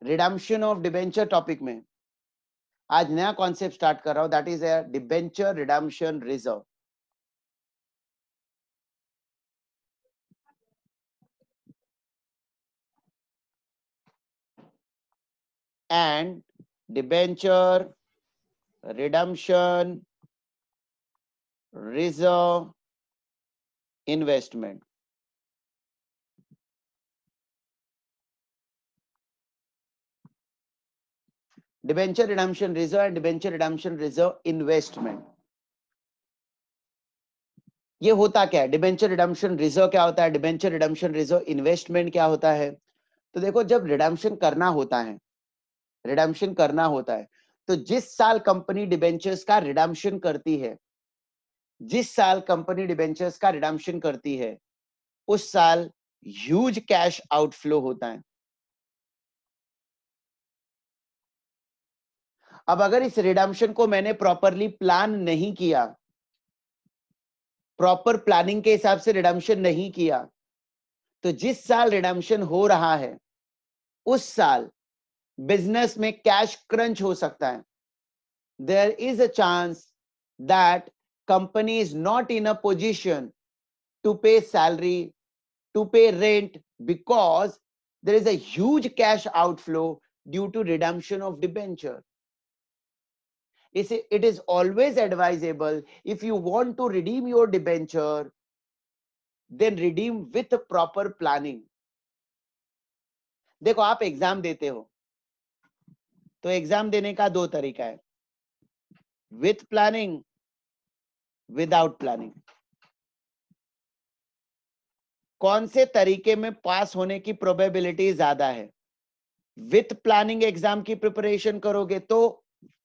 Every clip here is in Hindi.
रिडम्पशन ऑफ डिबेंचर टॉपिक में आज नया कॉन्सेप्ट स्टार्ट कर रहा हूं, that is a debenture redemption reserve. And debenture redemption reserve investment. Debenture redemption reserve and debenture redemption reserve investment, ये होता क्या है? डिबेंचर रिडम्पशन रिजर्व क्या होता है, डिबेंचर रिडम्पशन रिजर्व इन्वेस्टमेंट क्या होता है? तो देखो, जब रिडम्पशन करना होता है, रिडम्पशन करना होता है, तो जिस साल कंपनी डिबेंचर्स का रिडम्पशन करती है, जिस साल कंपनी डिबेंचर्स का रिडम्पशन करती है, उस साल ह्यूज कैश आउटफ्लो होता है। अब अगर इस रिडम्पशन को मैंने प्रॉपरली प्लान नहीं किया, प्रॉपर प्लानिंग के हिसाब से रिडम्पशन नहीं किया, तो जिस साल रिडम्पशन हो रहा है उस साल बिजनेस में कैश क्रंच हो सकता है। There is a chance that company is not in a position to pay salary, to pay rent, because there is a huge cash outflow due to redemption of debenture. It is always advisable, if you want to redeem your debenture, then redeem with proper planning. देखो, आप एग्जाम देते हो तो एग्जाम देने का दो तरीका है, विथ प्लानिंग, विदाउट प्लानिंग। कौन से तरीके में पास होने की प्रोबेबिलिटी ज्यादा है? विथ प्लानिंग एग्जाम की प्रिपरेशन करोगे तो,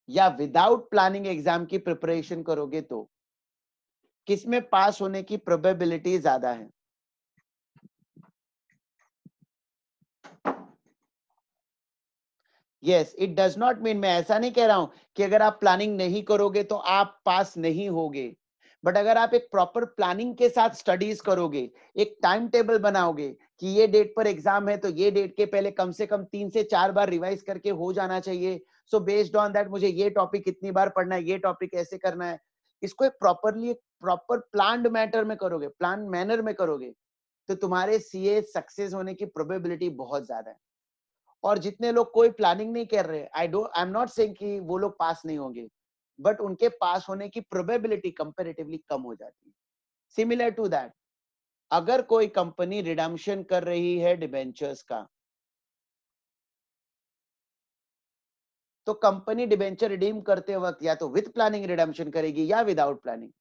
या विदाउट प्लानिंग एग्जाम की प्रिपरेशन करोगे तो, किसमें पास होने की प्रोबेबिलिटी ज्यादा है? Yes, it does not mean, मैं ऐसा नहीं कह रहा हूं कि अगर आप प्लानिंग नहीं करोगे तो आप पास नहीं होगे, बट अगर आप एक प्रॉपर प्लानिंग के साथ स्टडीज करोगे, एक टाइम टेबल बनाओगे कि ये डेट पर एग्जाम है तो ये डेट के पहले कम से कम 3 से 4 बार रिवाइज करके हो जाना चाहिए, सो बेस्ड ऑन दैट मुझे ये टॉपिक कितनी बार पढ़ना है, ये टॉपिक ऐसे करना है, इसको एक प्रॉपरली, एक प्रॉपर प्लान्ड मैटर में करोगे, प्लान मैनर में करोगे, तो तुम्हारे सीए सक्सेस होने की प्रोबेबिलिटी बहुत ज्यादा है। और जितने लोग कोई प्लानिंग नहीं कर रहे, आई एम नॉट सेइंग कि वो लोग पास नहीं होंगे, बट उनके पास होने की प्रोबेबिलिटी कंपैरेटिवली कम हो जाती है। सिमिलर टू दैट, अगर कोई कंपनी रिडम्पशन कर रही है डिबेंचर्स का, तो कंपनी डिबेंचर रिडीम करते वक्त या तो विद प्लानिंग रिडम्पशन करेगी या विदाउट प्लानिंग।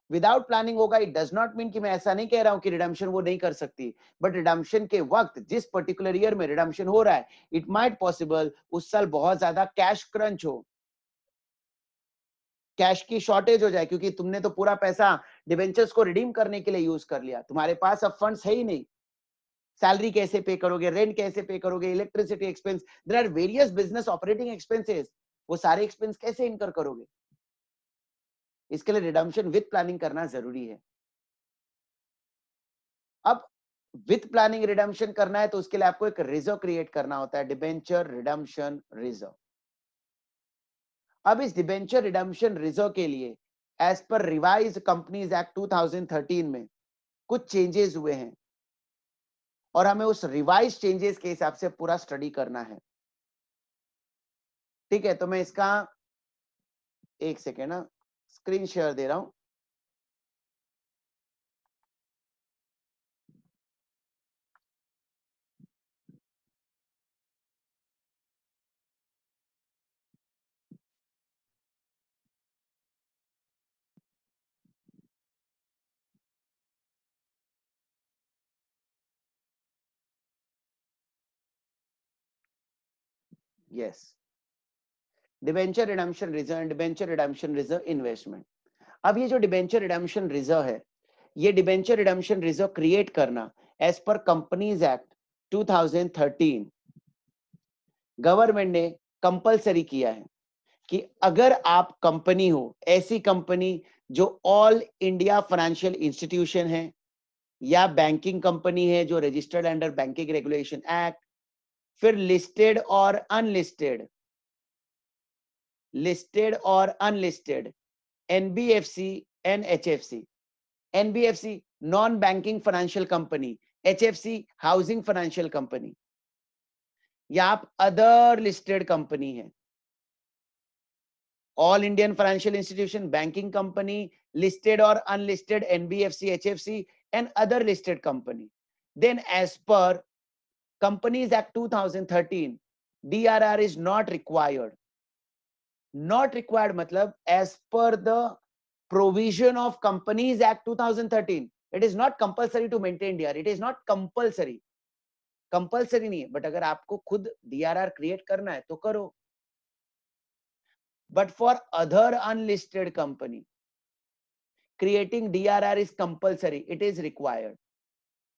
विदाउट प्लानिंग होगा, इट डज नॉट मीन कि मैं ऐसा नहीं कह रहा हूं कि रिडम्पशन वो नहीं कर सकती, बट रिडम्पशन के वक्त जिस पर्टिकुलर ईयर में रिडम्पशन हो रहा है, इट माइट पॉसिबल उस साल बहुत ज्यादा कैश क्रंच हो, कैश की शॉर्टेज हो जाए, क्योंकि तुमने तो पूरा पैसा डिबेंचर्स को रिडीम करने के लिए यूज कर लिया, तुम्हारे पास अब फंड्स है ही नहीं। सैलरी कैसे पे करोगे, रेंट कैसे पे करोगे, electricity expense, there are various business operating expenses, वो सारे एक्सपेंस कैसे इनकर करोगे? इसके लिए रिडम्पशन विद प्लानिंग करना जरूरी है। अब विद प्लानिंग रिडम्पशन करना है तो उसके लिए आपको एक रिजर्व क्रिएट करना होता है, डिबेंचर रिडम्पशन रिजर्व। अब इस डिबेंचर रिडम्पशन रिजर्व के लिए as per revise companies Act 2013 में कुछ चेंजेस हुए हैं और हमें उस रिवाइज चेंजेस के हिसाब से पूरा स्टडी करना है। ठीक है, तो मैं इसका एक सेकेंड ना स्क्रीन शेयर दे रहा हूं। Yes, debenture redemption reserve, debenture redemption reserve investment. अब ये जो डिबेंचर रिडम्पशन रिजर्व है, ये डिबेंचर रिडम्पशन रिजर्व क्रिएट करना as per Companies Act 2013 government ने कंपलसरी किया है कि अगर आप कंपनी हो, ऐसी कंपनी जो ऑल इंडिया फाइनेंशियल इंस्टीट्यूशन है, या बैंकिंग कंपनी है जो registered under banking regulation act, फिर लिस्टेड और अनलिस्टेड, लिस्टेड और unlisted, NBFC and HFC. NBFC non banking financial company, HFC housing financial company, या आप अदर लिस्टेड कंपनी है। All Indian financial institution, banking company, listed or unlisted NBFC, HFC and other listed company. Then as per Companies Act 2013, DRR is not required. Not required मतलब as per the provision of Companies Act 2013, it is not compulsory to maintain DRR. It is not compulsory. Compulsory नहीं है, बट अगर आपको खुद DRR क्रिएट करना है तो करो. But for other unlisted company, creating DRR is compulsory. It is required.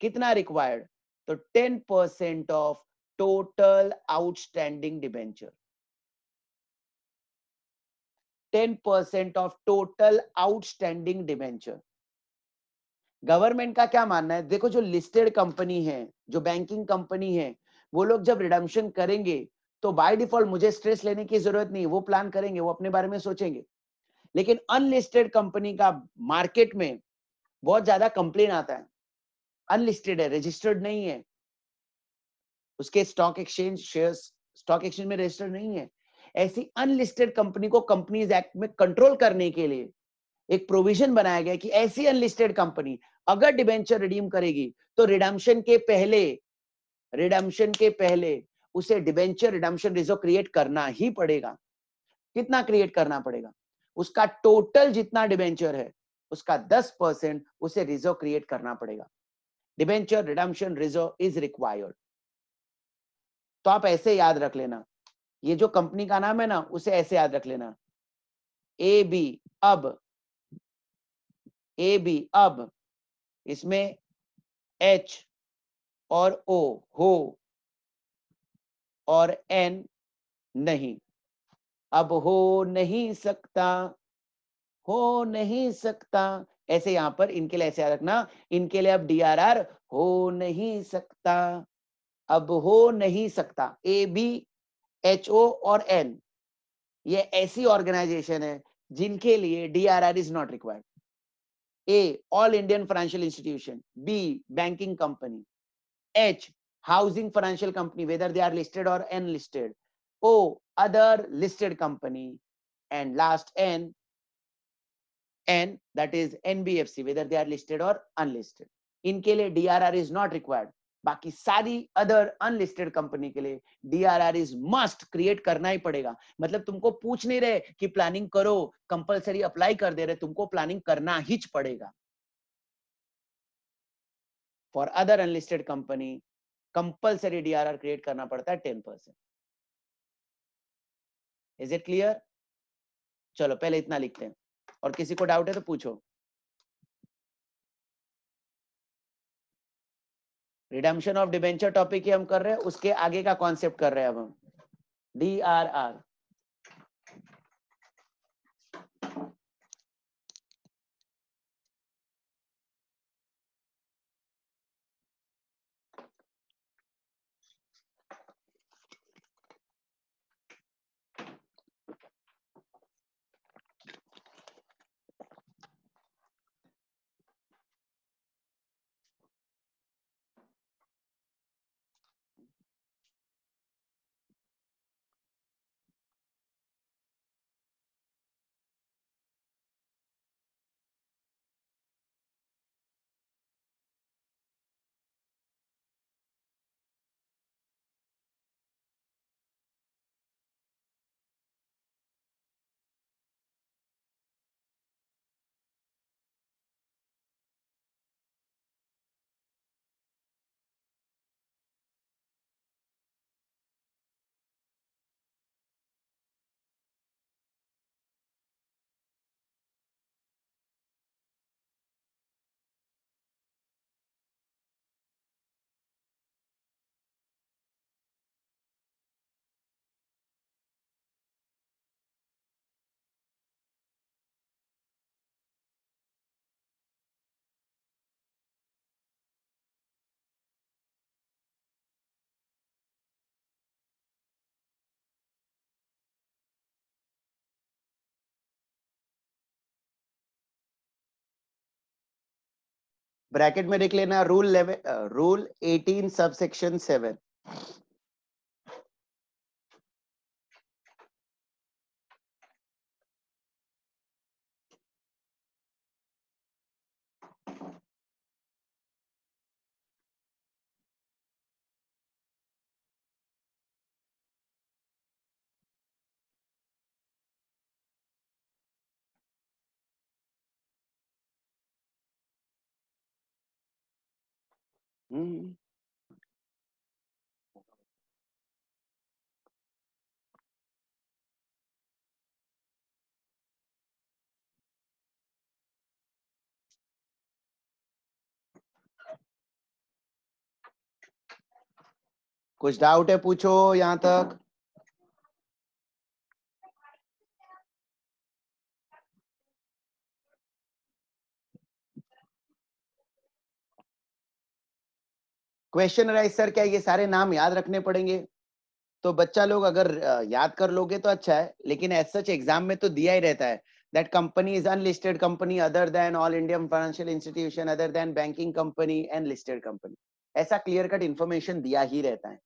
कितना required? तो 10% of total outstanding debenture. 10% of total outstanding debenture. Government का क्या मानना है? देखो, जो लिस्टेड कंपनी है, जो बैंकिंग कंपनी है, वो लोग जब रिडम्पशन करेंगे तो बाय डिफॉल्ट मुझे स्ट्रेस लेने की जरूरत नहीं, वो प्लान करेंगे, वो अपने बारे में सोचेंगे. लेकिन अनलिस्टेड कंपनी का मार्केट में बहुत ज्यादा कंप्लेन आता है. अनलिस्टेड है, रजिस्टर्ड नहीं है, उसके stock exchange shares stock exchange में रजिस्टर्ड नहीं है. ऐसी अनलिस्टेड कंपनी को कंपनीज एक्ट में कंट्रोल करने के लिए एक प्रोविजन बनाया गया कि ऐसी अनलिस्टेड कंपनी अगर डिबेंचर रिडीम करेगी तो रिडम्पशन के पहले उसे डिबेंचर रिडम्पशन रिजर्व क्रिएट करना ही पड़ेगा. कितना क्रिएट करना पड़ेगा? उसका टोटल जितना डिबेंचर है उसका 10% उसे रिजर्व क्रिएट करना पड़ेगा. Debenture redemption reserve is required. तो आप ऐसे याद रख लेना, ये जो कंपनी का नाम है ना, उसे ऐसे याद रख लेना, ए बी अब, इसमें एच और ओ हो और एन नहीं. अब हो नहीं सकता, ऐसे यहां पर इनके लिए ऐसे याद रखना, इनके लिए अब डीआरआर हो नहीं सकता. अब हो नहीं सकता. ए बी एच ओ और एन, ये ऐसी ऑर्गेनाइजेशन है जिनके लिए DRR is not required. A, all Indian financial institution. B, banking company. H, housing financial company, whether they are listed or unlisted. O, other listed company. And last N, that is NBFC, whether they are listed or unlisted. इनके लिए DRR is not required. बाकी सारी अदर अनलिस्टेड कंपनी के लिए DRR इज मस्ट क्रिएट करना ही पड़ेगा. मतलब तुमको पूछ नहीं रहे कि प्लानिंग करो, कंपलसरी अप्लाई कर दे रहे, तुमको प्लानिंग करना ही पड़ेगा. For other unlisted company compulsory DRR create करना पड़ता है 10%. Is it clear? चलो पहले इतना लिखते हैं, और किसी को डाउट है तो पूछो. रिडम्पशन ऑफ डिबेंचर टॉपिक ही हम कर रहे हैं, उसके आगे का कॉन्सेप्ट कर रहे हैं अब हम. DRR. ब्रैकेट में लिख लेना रूल 18 सबसेक्शन 7। कुछ डाउट है पूछो यहां तक। क्वेश्चन राइज सर क्या ये सारे नाम याद रखने पड़ेंगे? तो बच्चा लोग अगर याद कर लोगे तो अच्छा है, लेकिन एज सच एग्जाम में तो दिया ही रहता है that company is unlisted company other than all Indian financial institution other than banking company and listed company, ऐसा क्लियर कट इंफॉर्मेशन दिया ही रहता है।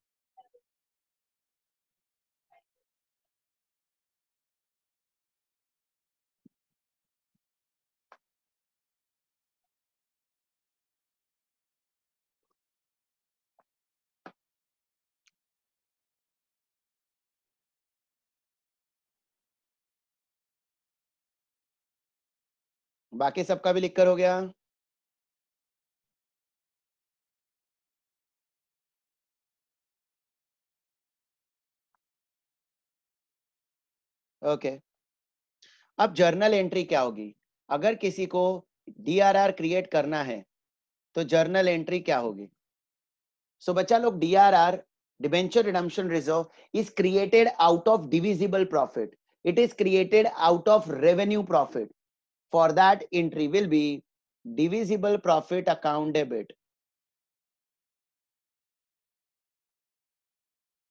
बाकी सबका भी लिख कर हो गया? ओके अब जर्नल एंट्री क्या होगी? अगर किसी को डीआरआर क्रिएट करना है तो जर्नल एंट्री क्या होगी? सो बच्चा लोग DRR debenture redemption reserve is created out of divisible profit, it is created out of revenue profit. For that entry will be divisible profit account debit,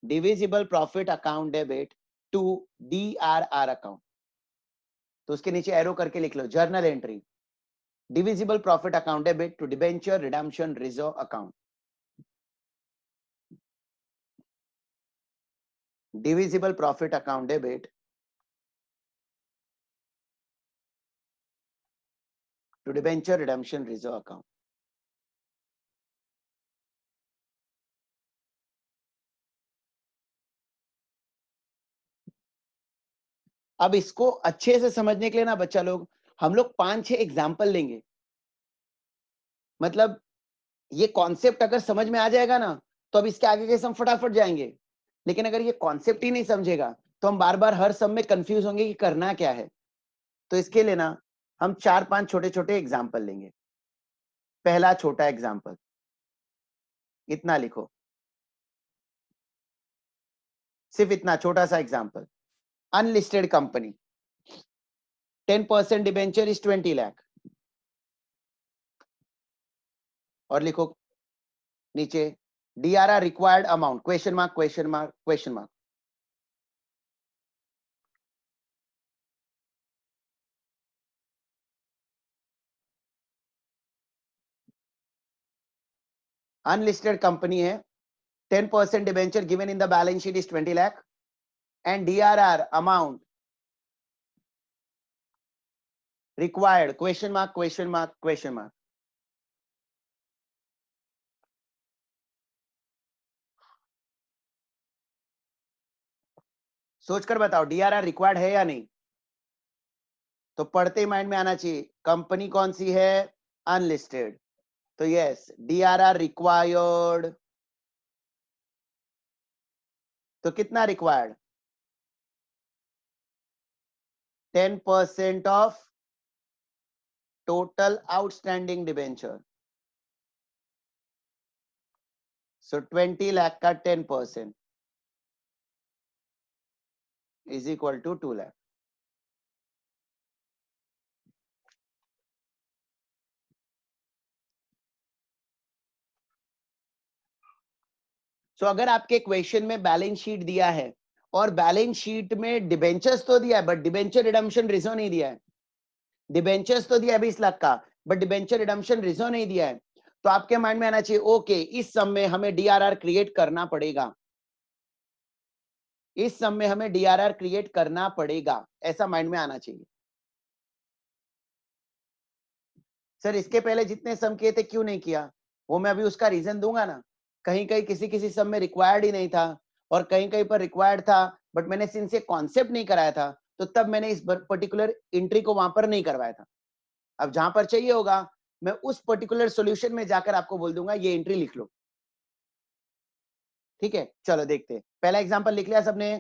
divisible profit account debit to DRR account। तो उसके नीचे एरो करके लिख लो journal entry divisible profit account debit to debenture redemption reserve account, divisible profit account debit to debenture redemption reserve account। अब इसको अच्छे से समझने के लिए ना बच्चा लोग हम लोग 5-6 एग्जाम्पल लेंगे। मतलब ये कॉन्सेप्ट अगर समझ में आ जाएगा ना तो अब इसके आगे के हम फटाफट जाएंगे, लेकिन अगर ये कॉन्सेप्ट ही नहीं समझेगा तो हम बार बार हर सब में कंफ्यूज होंगे कि करना क्या है। तो इसके लिए ना हम 4-5 छोटे छोटे एग्जाम्पल लेंगे। पहला छोटा एग्जाम्पल इतना लिखो, सिर्फ इतना छोटा सा example. Unlisted company 10% debenture is 20 lakh और लिखो नीचे DRR required amount question mark question mark question mark. Unlisted company है, 10% debenture given in the balance sheet is 20 lakh and DRR amount required question mark question mark question mark. सोचकर बताओ डीआरआर रिक्वायर्ड है या नहीं? तो पढ़ते ही माइंड में आना चाहिए कंपनी कौन सी है, अनलिस्टेड। तो यस डीआरआर रिक्वायर्ड। तो कितना required? 10% of total outstanding debenture. So 20 lakh का 10% is equal to 2 lakh. So अगर आपके क्वेश्चन में बैलेंस शीट दिया है और बैलेंस शीट में डिबेंचर्स तो दिया है बट डिबेंचर रिडम्पशन रिजर्व नहीं दिया है, डिबेंचर्स तो दिया है 20 लाख का बट डिबेंचर रिडम्पशन रिजर्व नहीं दिया है, तो आपके माइंड में आना चाहिए ओके इस सम में हमें डीआरआर क्रिएट करना पड़ेगा, इस सम में हमें डीआरआर क्रिएट करना पड़ेगा, ऐसा माइंड में आना चाहिए। सर इसके पहले जितने सम किए थे क्यों नहीं किया, वो मैं अभी उसका रीजन दूंगा ना। कहीं कहीं किसी किसी सम में रिक्वायर्ड ही नहीं था और कहीं कहीं पर रिक्वायर्ड था, बट मैंने सिंस ये कॉन्सेप्ट नहीं कराया था तो तब मैंने इस पर्टिकुलर एंट्री को वहां पर नहीं करवाया था। अब जहां पर चाहिए होगा मैं उस पर्टिकुलर सॉल्यूशन में जाकर आपको बोल दूंगा ये एंट्री लिख लो। ठीक है, चलो देखते हैं। पहला एग्जांपल लिख लिया सबने?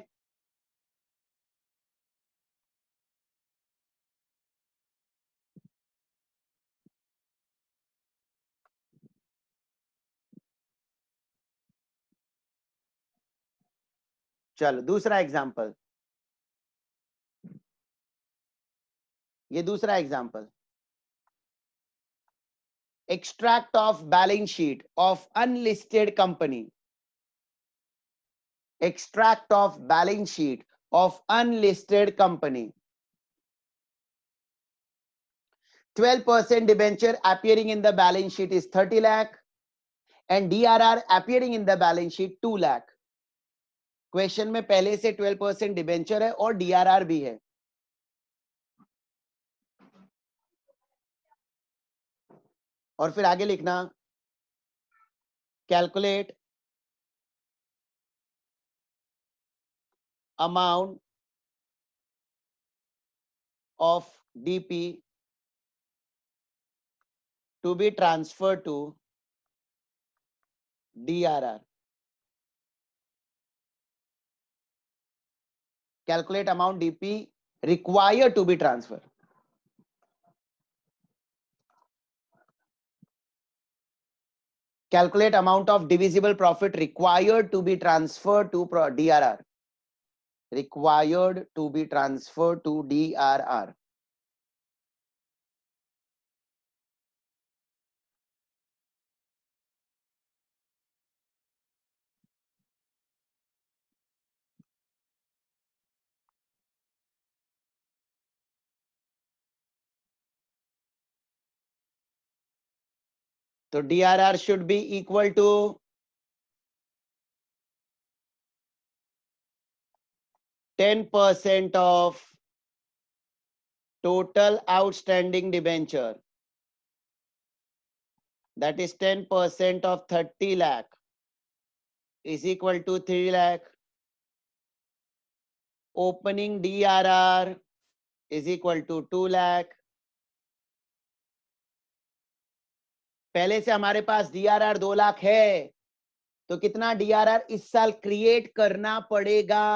चलो दूसरा एग्जांपल, ये दूसरा example, extract of balance sheet of unlisted company, extract of balance sheet of unlisted company, 12% debenture appearing in the balance sheet is 30 lakh and DRR appearing in the balance sheet 2 lakh. Question में पहले से 12% डिबेंचर है और डीआरआर भी है। और फिर आगे लिखना calculate amount of DP to be transfer to DRR, calculate amount DP required to be transferred. Calculate amount of divisible profit required to be transferred to DRR. Required to be transferred to DRR. So DRR should be equal to 10% of total outstanding debenture. That is 10% of 30 lakh is equal to 3 lakh. Opening DRR is equal to 2 lakh. पहले से हमारे पास डीआरआर 2 लाख है, तो कितना डीआरआर इस साल क्रिएट करना पड़ेगा?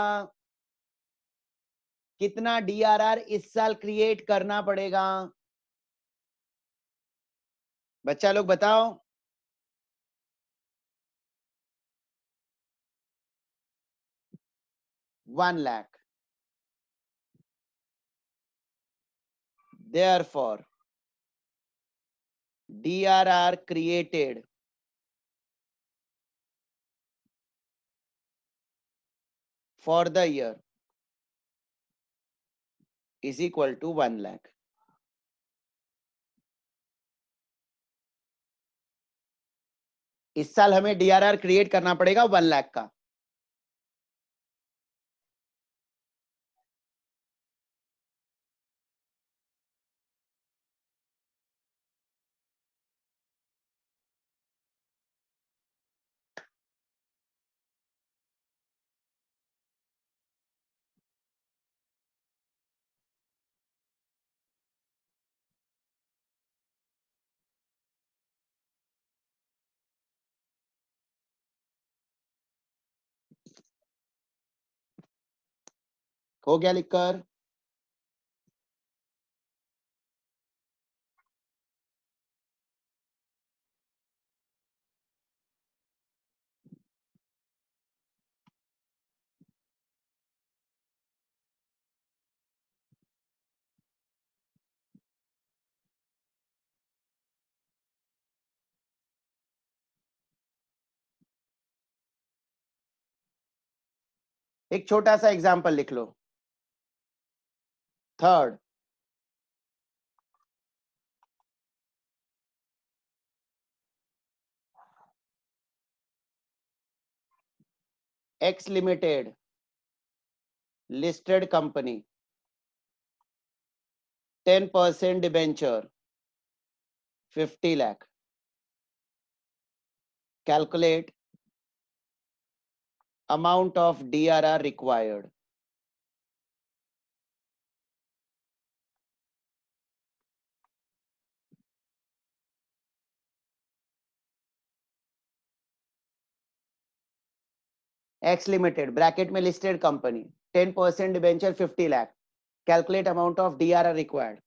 कितना डीआरआर इस साल क्रिएट करना पड़ेगा? बच्चा लोग बताओ। 1 lakh. Therefore, DRR created for the year is equal to 1 lakh. इस साल हमें डीआरआर क्रिएट करना पड़ेगा 1 लाख का। हो गया लिखकर? एक छोटा सा एग्जांपल लिख लो। Third, X limited listed company 10% debenture 50 lakh calculate amount of DRR required X limited bracket में listed company 10% debenture 50 lakh calculate amount of DRR required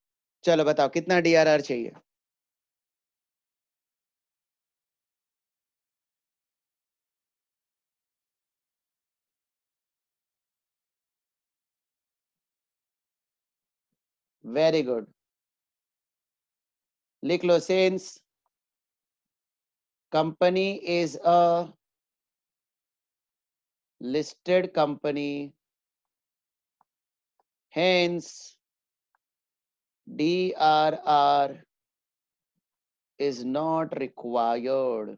चलो बताओ कितना डीआरआर चाहिए वेरी गुड लिख लो since company is a listed company hence DRR is not required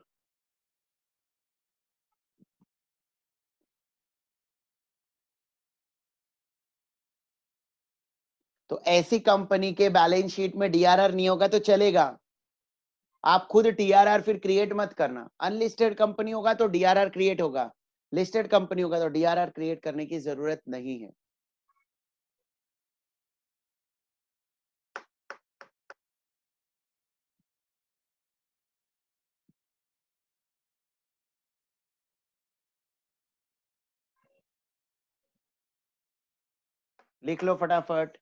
तो ऐसी कंपनी के बैलेंस शीट में डीआरआर नहीं होगा तो चलेगा आप खुद टीआरआर फिर क्रिएट मत करना अनलिस्टेड कंपनी होगा तो डीआरआर क्रिएट होगा लिस्टेड कंपनी होगा तो डीआरआर क्रिएट करने की जरूरत नहीं है लिख लो फटाफट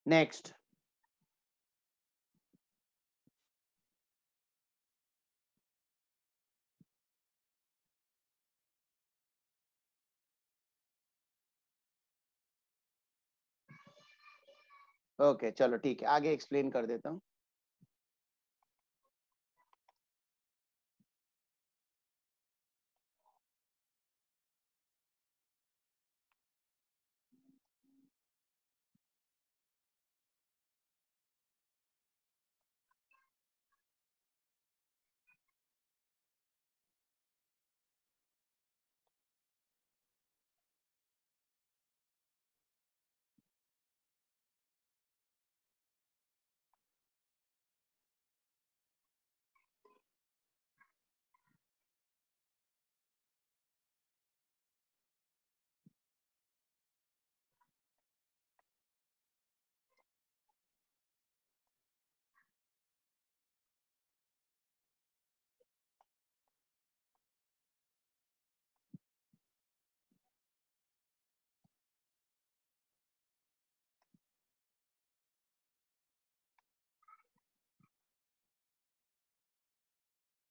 नेक्स्ट ओके चलो ठीक है आगे एक्सप्लेन कर देता हूं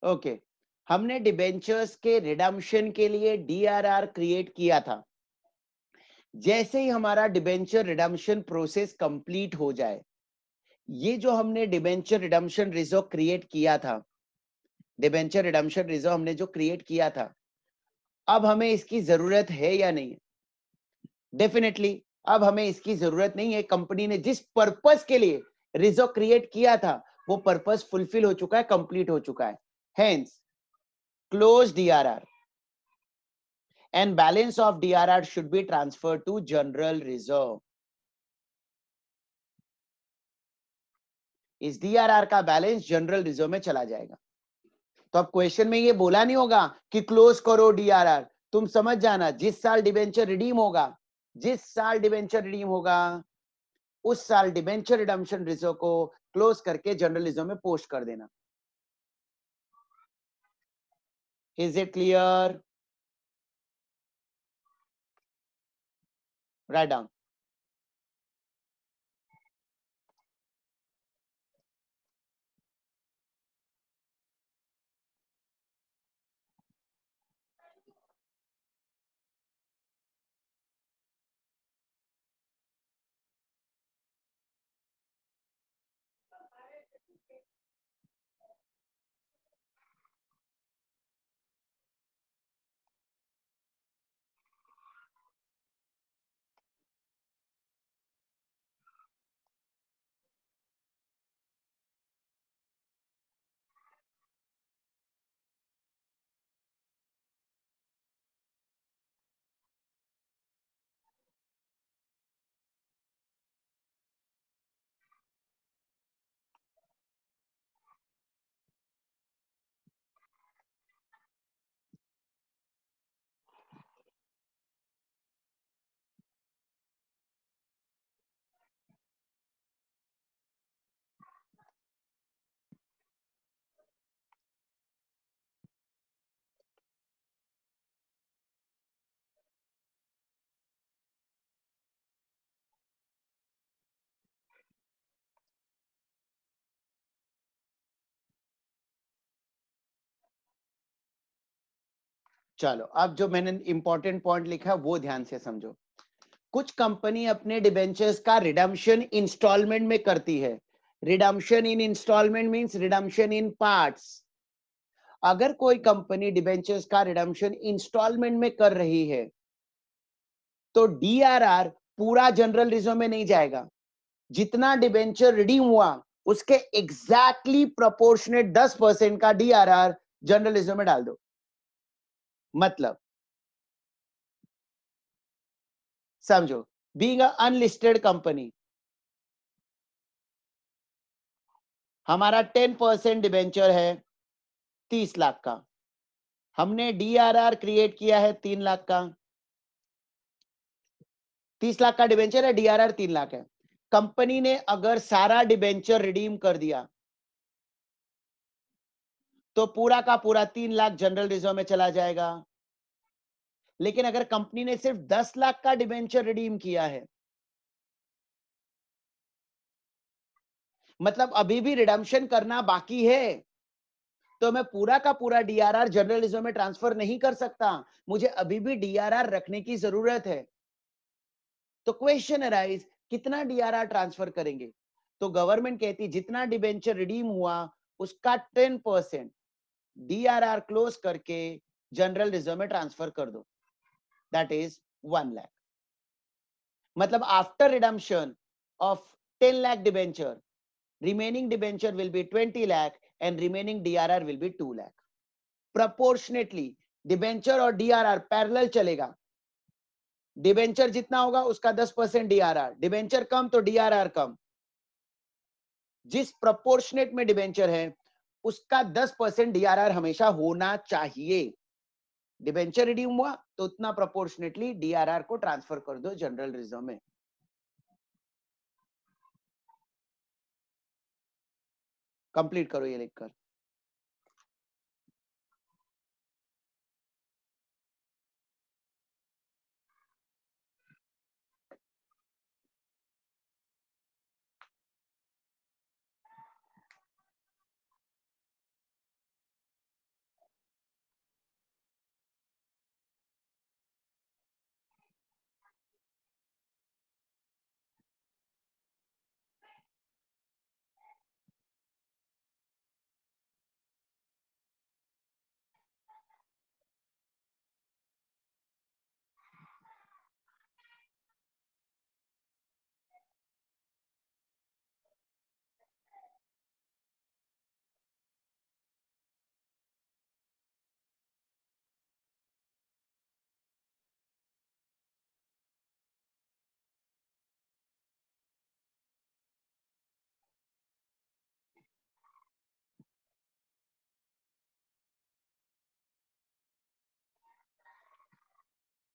ओके हमने डिबेंचर्स के रिडम्पशन के लिए डीआरआर क्रिएट किया था जैसे ही हमारा डिबेंचर रिडम्पशन प्रोसेस कंप्लीट हो जाए ये जो हमने डिबेंचर रिडम्पशन रिजर्व क्रिएट किया था डिबेंचर रिडम्पशन रिजर्व हमने जो क्रिएट किया था अब हमें इसकी जरूरत है या नहीं डेफिनेटली अब हमें इसकी जरूरत नहीं है कंपनी ने जिस पर्पस के लिए रिजर्व क्रिएट किया था वो पर्पस फुलफिल हो चुका है कंप्लीट हो चुका है hence close DRR and balance of DRR should be transferred to general reserve. इस DRR का बैलेंस जनरल रिजर्व में चला जाएगा तो अब क्वेश्चन में ये बोला नहीं होगा कि क्लोज करो डीआरआर तुम समझ जाना जिस साल डिबेंचर रिडीम होगा जिस साल डिबेंचर रिडीम होगा उस साल डिबेंचर रिडम्पशन रिजर्व को क्लोज करके जनरल रिजर्व में पोस्ट कर देना is it clear write down. चलो अब जो मैंने इंपॉर्टेंट पॉइंट लिखा वो ध्यान से समझो। कुछ कंपनी अपने डिबेंचर्स का रिडम्पशन इंस्टॉलमेंट में करती है। रिडम्पशन इन इंस्टॉलमेंट मींस रिडम्पशन इन पार्ट्स। अगर कोई कंपनी डिबेंचर्स का रिडम्पशन इंस्टॉलमेंट में कर रही है तो डीआरआर पूरा जनरल रिजर्व में नहीं जाएगा। जितना डिबेंचर रिडीम हुआ उसके एग्जैक्टली प्रोपोर्शनेट 10% का डीआरआर जनरल रिजर्व में डाल दो। मतलब समझो, बीइंग अ अनलिस्टेड कंपनी, हमारा 10% डिबेंचर है 30 लाख का, हमने डीआरआर क्रिएट किया है 3 लाख का। 30 लाख का डिबेंचर है, डीआरआर 3 लाख है। कंपनी ने अगर सारा डिबेंचर रिडीम कर दिया तो पूरा का पूरा 3 लाख जनरल रिजर्व में चला जाएगा। लेकिन अगर कंपनी ने सिर्फ 10 लाख का डिबेंचर रिडीम किया है, मतलब अभी भी रिडम्पशन करना बाकी है, तो मैं पूरा का पूरा डीआरआर जनरल रिजर्व में ट्रांसफर नहीं कर सकता। मुझे अभी भी डीआरआर रखने की जरूरत है। तो क्वेश्चन अराइज, कितना डीआरआर ट्रांसफर करेंगे? तो गवर्नमेंट कहती जितना डिबेंचर रिडीम हुआ उसका 10% डीआरआर क्लोज करके जनरल रिजर्व में ट्रांसफर कर दो, दैट इज 1 लाख। मतलब after redemption of 10 lakh debenture, remaining debenture will be 20 lakh and remaining DRR will be 2 lakh. Proportionately debenture और डीआरआर पैरेलल चलेगा। डिबेंचर जितना होगा उसका 10% डीआरआर, डिबेंचर कम तो डीआरआर कम। जिस प्रोपोर्शनेट में डिबेंचर है उसका 10% डीआरआर हमेशा होना चाहिए। डिबेंचर रिडीम हुआ तो उतना प्रोपोर्शनेटली डीआरआर को ट्रांसफर कर दो जनरल रिजर्व में। कंप्लीट करो ये लिखकर।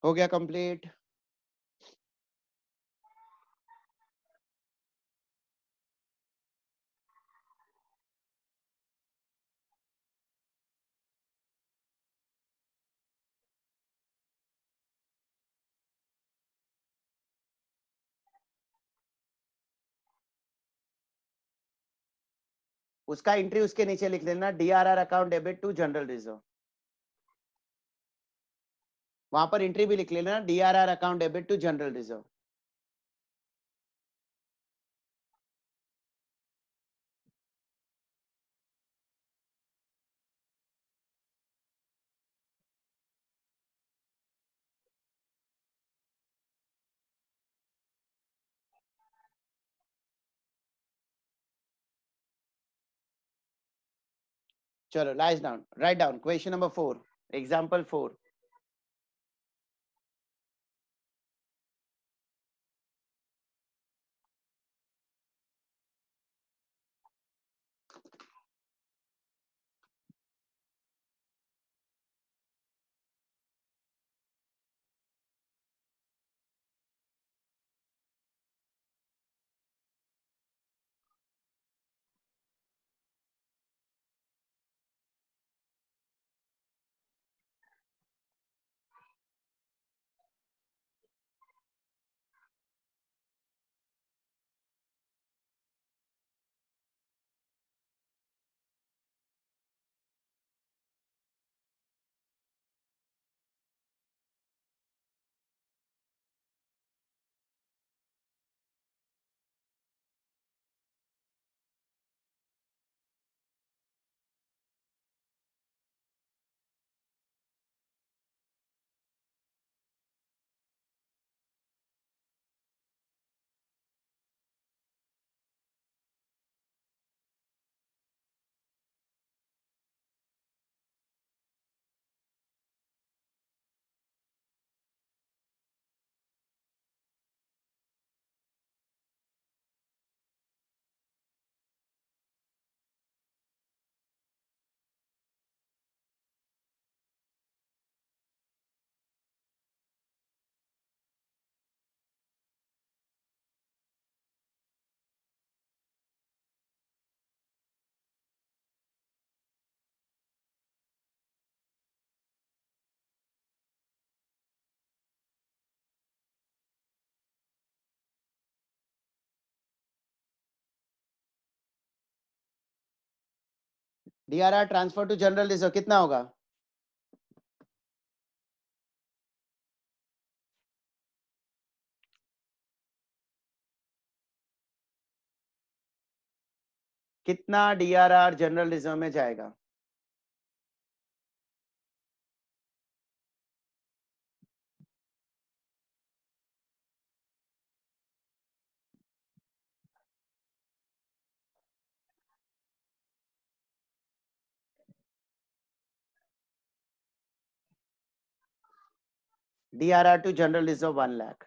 हो गया कंप्लीट। उसका एंट्री उसके नीचे लिख लेना, DRR account debit to general reserve. वहां पर एंट्री भी लिख लेना, DRR account debit to general reserve. चलो लाइज down, right down question number 4, example 4। DRR transfer to general reserve कितना होगा? कितना DRR जनरल रिजर्व में जाएगा? DRR to general reserve 1 lakh.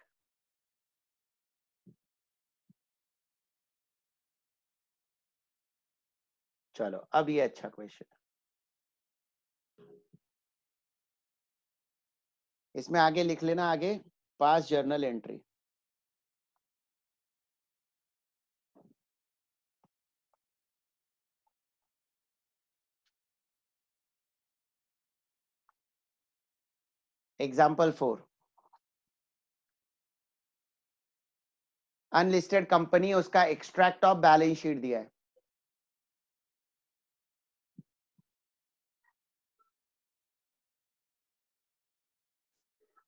चलो अब ये अच्छा क्वेश्चन, इसमें आगे लिख लेना, आगे पास journal entry. Example 4, unlisted company, उसका एक्सट्रैक्ट ऑफ बैलेंस शीट दिया है।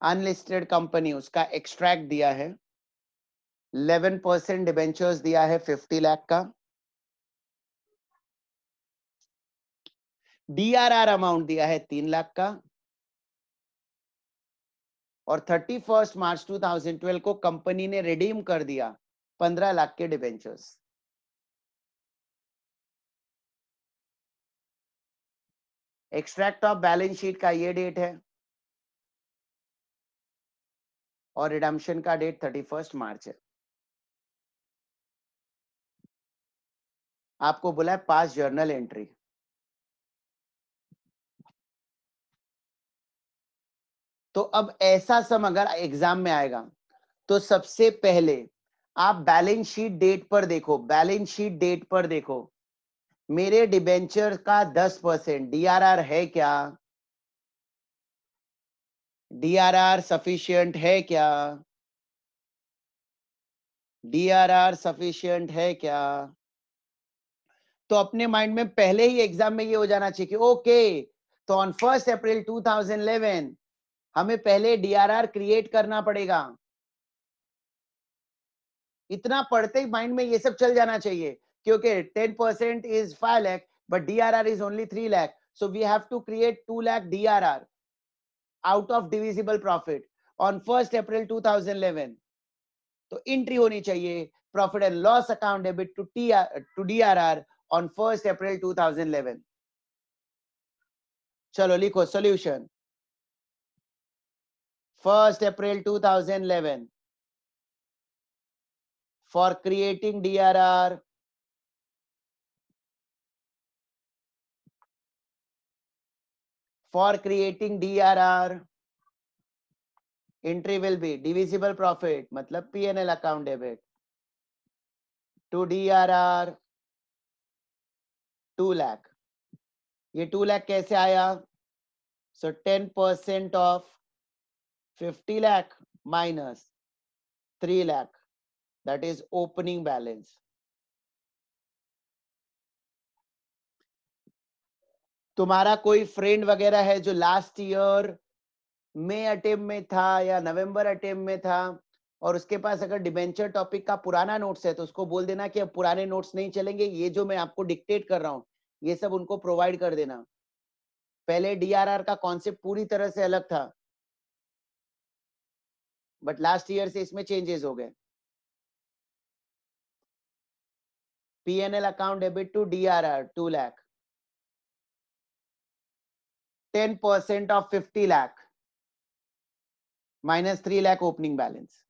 अनलिस्टेड कंपनी, उसका एक्सट्रैक्ट दिया है, 11% डिबेंचर्स दिया है 50 लाख का, DRR अमाउंट दिया है 3 लाख का, और 31 मार्च 2012 को कंपनी ने रिडीम कर दिया 15 लाख के debentures. Extract of balance sheet का ये डेट है और रिडम्पशन का डेट 31 मार्च है। आपको बोला है पास जर्नल एंट्री। तो अब ऐसा सम अगर एग्जाम में आएगा तो सबसे पहले आप बैलेंस शीट डेट पर देखो, बैलेंस शीट डेट पर देखो मेरे डिबेंचर का 10% DRR है क्या, DRR सफिशिएंट है क्या, DRR सफिशिएंट है क्या? तो अपने माइंड में पहले ही एग्जाम में ये हो जाना चाहिए कि ओके, तो ऑन 1 अप्रैल 2011 हमें पहले डीआरआर क्रिएट करना पड़ेगा। इतना पढ़ते ही माइंड में ये सब चल जाना चाहिए, क्योंकि 10% is 5 lakh but DRR is only 3 lakh, so we have to create 2 lakh DRR out of divisible profit on 1 April 2011। तो एंट्री होनी चाहिए profit and loss account debit to DRR on 1 April 2011। चलो लिखो solution. 1 April 2011 for creating DRR entry will be divisible profit मतलब P&L account debit to DRR 2 lakh। ये 2 lakh कैसे आया? So 10% of 50 lakh minus 3 lakh, that is opening balance। तुम्हारा कोई फ्रेंड वगैरह है जो लास्ट ईयर मई अटेम्प्ट में था या नवंबर अटेम्प्ट में था, और उसके पास अगर डिबेंचर टॉपिक का पुराना नोट्स है तो उसको बोल देना कि अब पुराने नोट्स नहीं चलेंगे, ये जो मैं आपको डिक्टेट कर रहा हूँ ये सब उनको प्रोवाइड कर देना। पहले डीआरआर का कॉन्सेप्ट पूरी तरह से अलग था, बट लास्ट ईयर से इसमें चेंजेस हो गए। PNL account debit to DRR 2 lakh, 10% of 50 lakh minus 3 lakh opening balance.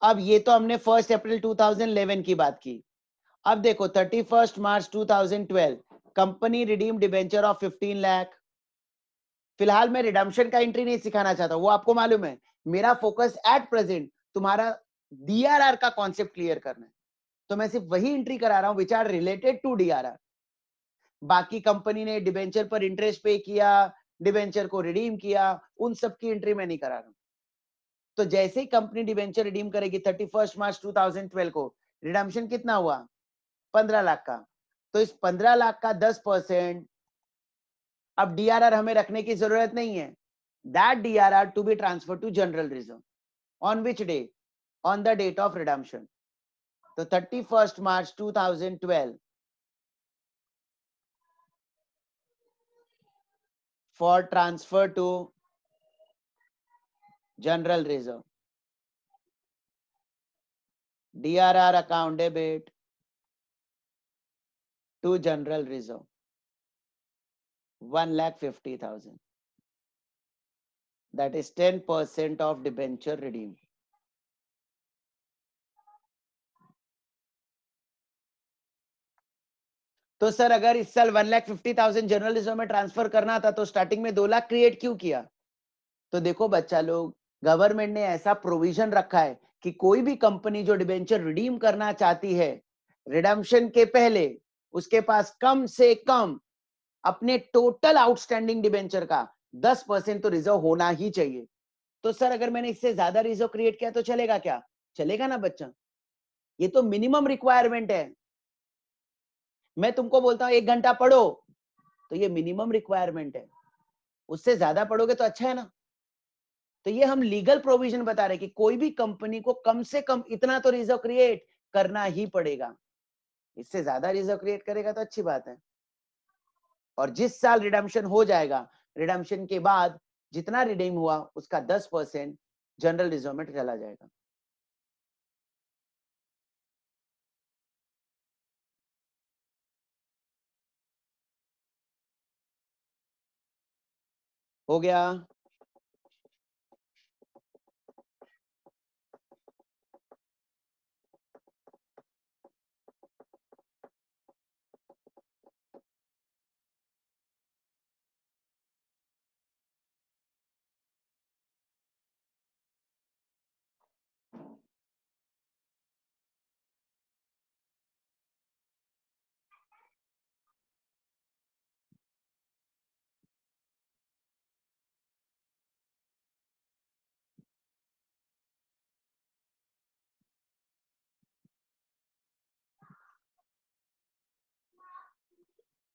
अब ये तो हमने 1 अप्रैल 2011 की बात की। अब देखो 31 March 2012 company redeem debenture of 15 lakh. फिलहाल मैं रिडम्पशन का एंट्री नहीं सिखाना चाहता, वो आपको मालूम है। मेरा फोकस एट प्रेजेंट तुम्हारा डीआरआर का कॉन्सेप्ट क्लियर करना है, तो मैं सिर्फ वही एंट्री करा रहा हूं which are related to DRR. बाकी कंपनी ने डिबेंचर पर इंटरेस्ट पे किया, डिबेंचर को रिडीम किया, उन सब की एंट्री मैं नहीं करा रहा हूं। तो जैसे ही कंपनी डिबेंचर रिडीम करेगी 31 मार्च 2012 को, रिडम्पशन कितना हुआ? 15 लाख का। तो इस 15 लाख का 10% अब डीआरआर हमें रखने की जरूरत नहीं है। That DRR to be transfer to general reserve on which day? On the date of redemption. तो 31 March 2012 for transfer to general reserve, DRR account debit to general reserve 1,50,000, that is 10% of debenture redeem। तो सर अगर इस साल 1,50,000 जनरल रिजर्व में ट्रांसफर करना था तो स्टार्टिंग में 2 लाख क्रिएट क्यों किया? तो देखो बच्चा लोग, गवर्नमेंट ने ऐसा प्रोविजन रखा है कि कोई भी कंपनी जो डिबेंचर रिडीम करना चाहती है, रिडम्पशन के पहले उसके पास कम से कम अपने टोटल आउटस्टैंडिंग डिबेंचर का 10% तो रिजर्व होना ही चाहिए। तो सर अगर मैंने इससे ज्यादा रिजर्व क्रिएट किया तो चलेगा क्या? चलेगा ना बच्चा, ये तो मिनिमम रिक्वायरमेंट है। मैं तुमको बोलता हूं 1 घंटा पढ़ो, तो ये मिनिमम रिक्वायरमेंट है, उससे ज्यादा पढ़ोगे तो अच्छा है ना। तो ये हम लीगल प्रोविजन बता रहे कि कोई भी कंपनी को कम से कम इतना तो रिजर्व क्रिएट करना ही पड़ेगा। इससे ज्यादा रिजर्व क्रिएट करेगा तो अच्छी बात है। और जिस साल रिडम्पशन हो जाएगा, रिडम्पशन के बाद जितना रिडीम हुआ उसका 10% जनरल रिजर्व में चला जाएगा। हो गया?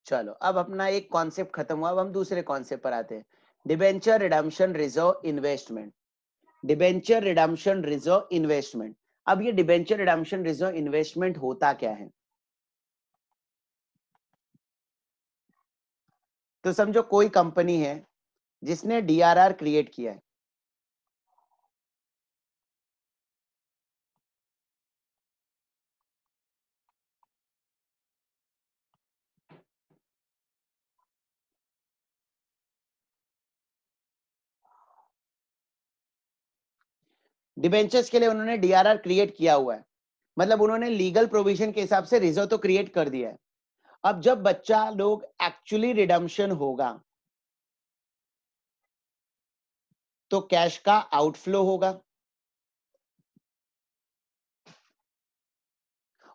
चलो अब अपना एक कॉन्सेप्ट खत्म हुआ, अब हम दूसरे कॉन्सेप्ट पर आते हैं। Debenture redemption reserve investment. Debenture redemption reserve investment. अब ये डिबेंचर रिडम्पशन रिजर्व इन्वेस्टमेंट होता क्या है? तो समझो कोई कंपनी है जिसने डीआरआर क्रिएट किया है, डिबेंचर्स के लिए उन्होंने डीआरआर क्रिएट किया हुआ है, मतलब उन्होंने लीगल प्रोविजन के हिसाब से रिजर्व तो क्रिएट कर दिया है। अब जब बच्चा लोग एक्चुअली रिडम्पशन होगा तो कैश का आउटफ्लो होगा,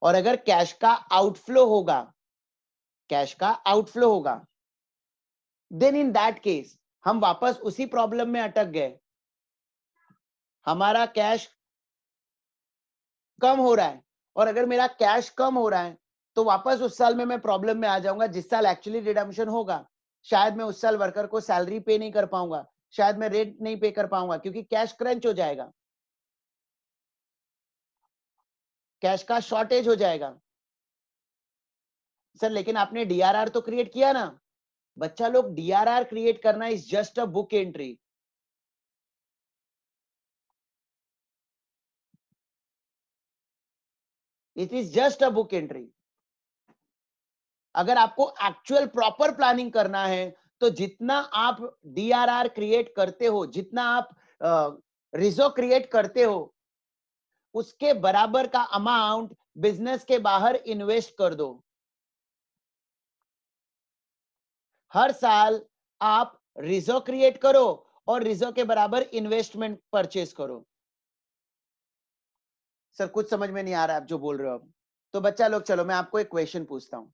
और अगर कैश का आउटफ्लो होगा, कैश का आउटफ्लो होगा, देन इन दैट केस हम वापस उसी प्रॉब्लम में अटक गए। हमारा कैश कम हो रहा है, और अगर मेरा कैश कम हो रहा है तो वापस उस साल में मैं प्रॉब्लम में आ जाऊंगा जिस साल एक्चुअली रिडम्पशन होगा। शायद मैं उस साल वर्कर को सैलरी पे नहीं कर पाऊंगा, शायद मैं रेंट नहीं पे कर पाऊंगा, क्योंकि कैश क्रंच हो जाएगा, कैश का शॉर्टेज हो जाएगा। सर लेकिन आपने डीआरआर तो क्रिएट किया ना। बच्चा लोग, डीआरआर क्रिएट करना is just a book entry. It is just a book entry. अगर आपको एक्चुअल प्रॉपर प्लानिंग करना है तो जितना आप डीआरआर क्रिएट करते हो, जितना आप रिजर्व क्रिएट करते हो, उसके बराबर का अमाउंट बिजनेस के बाहर इन्वेस्ट कर दो। हर साल आप रिजर्व क्रिएट करो और रिजर्व के बराबर इन्वेस्टमेंट परचेज करो। सर कुछ समझ में नहीं आ रहा आप जो बोल रहे हो अब। तो बच्चा लोग चलो मैं आपको एक क्वेश्चन पूछता हूं,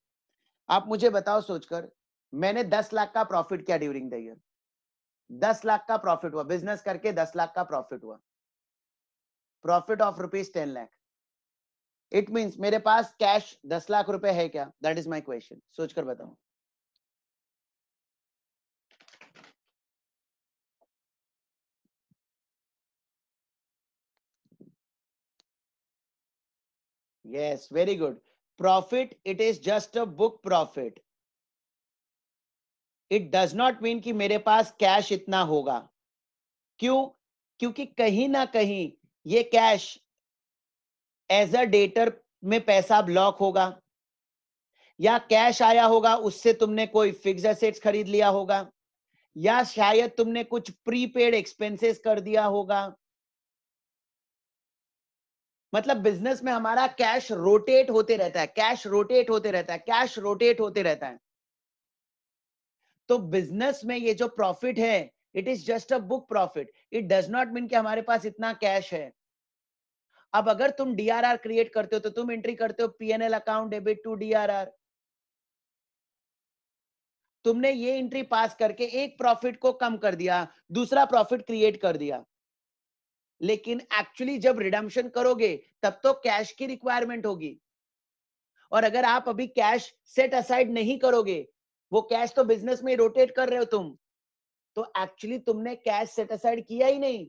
आप मुझे बताओ सोचकर, मैंने 10 लाख का प्रॉफिट किया ड्यूरिंग द ईयर। 10 लाख का प्रॉफिट हुआ, बिजनेस करके 10 लाख का प्रॉफिट हुआ, profit of rupees 10 lakh. It means मेरे पास कैश 10 लाख रुपए है क्या? दैट इज माय क्वेश्चन, सोचकर बताओ। Yes, very good. Profit, it is just a book profit. It does not mean कि मेरे पास कैश इतना होगा। क्यों? क्योंकि कहीं ना कहीं ये कैश एज अ डेटर में पैसा ब्लॉक होगा, या कैश आया होगा उससे तुमने कोई फिक्स एसेट्स खरीद लिया होगा, या शायद तुमने कुछ प्रीपेड एक्सपेंसेस कर दिया होगा। मतलब बिजनेस में हमारा कैश रोटेट होते रहता है, कैश रोटेट होते रहता है, कैश रोटेट होते रहता है। तो बिजनेस में ये जो प्रॉफिट है, it is just a book profit. It does not mean कि हमारे पास इतना कैश है। अब अगर तुम डीआरआर क्रिएट करते हो तो तुम एंट्री करते हो PNL account debit to DRR. तुमने ये एंट्री पास करके एक प्रॉफिट को कम कर दिया, दूसरा प्रॉफिट क्रिएट कर दिया, लेकिन एक्चुअली जब रिडम्पशन करोगे तब तो कैश की रिक्वायरमेंट होगी। और अगर आप अभी कैश सेट असाइड नहीं करोगे, वो कैश तो बिजनेस में रोटेट कर रहे हो तुम, तो एक्चुअली तुमने कैश सेट असाइड किया ही नहीं।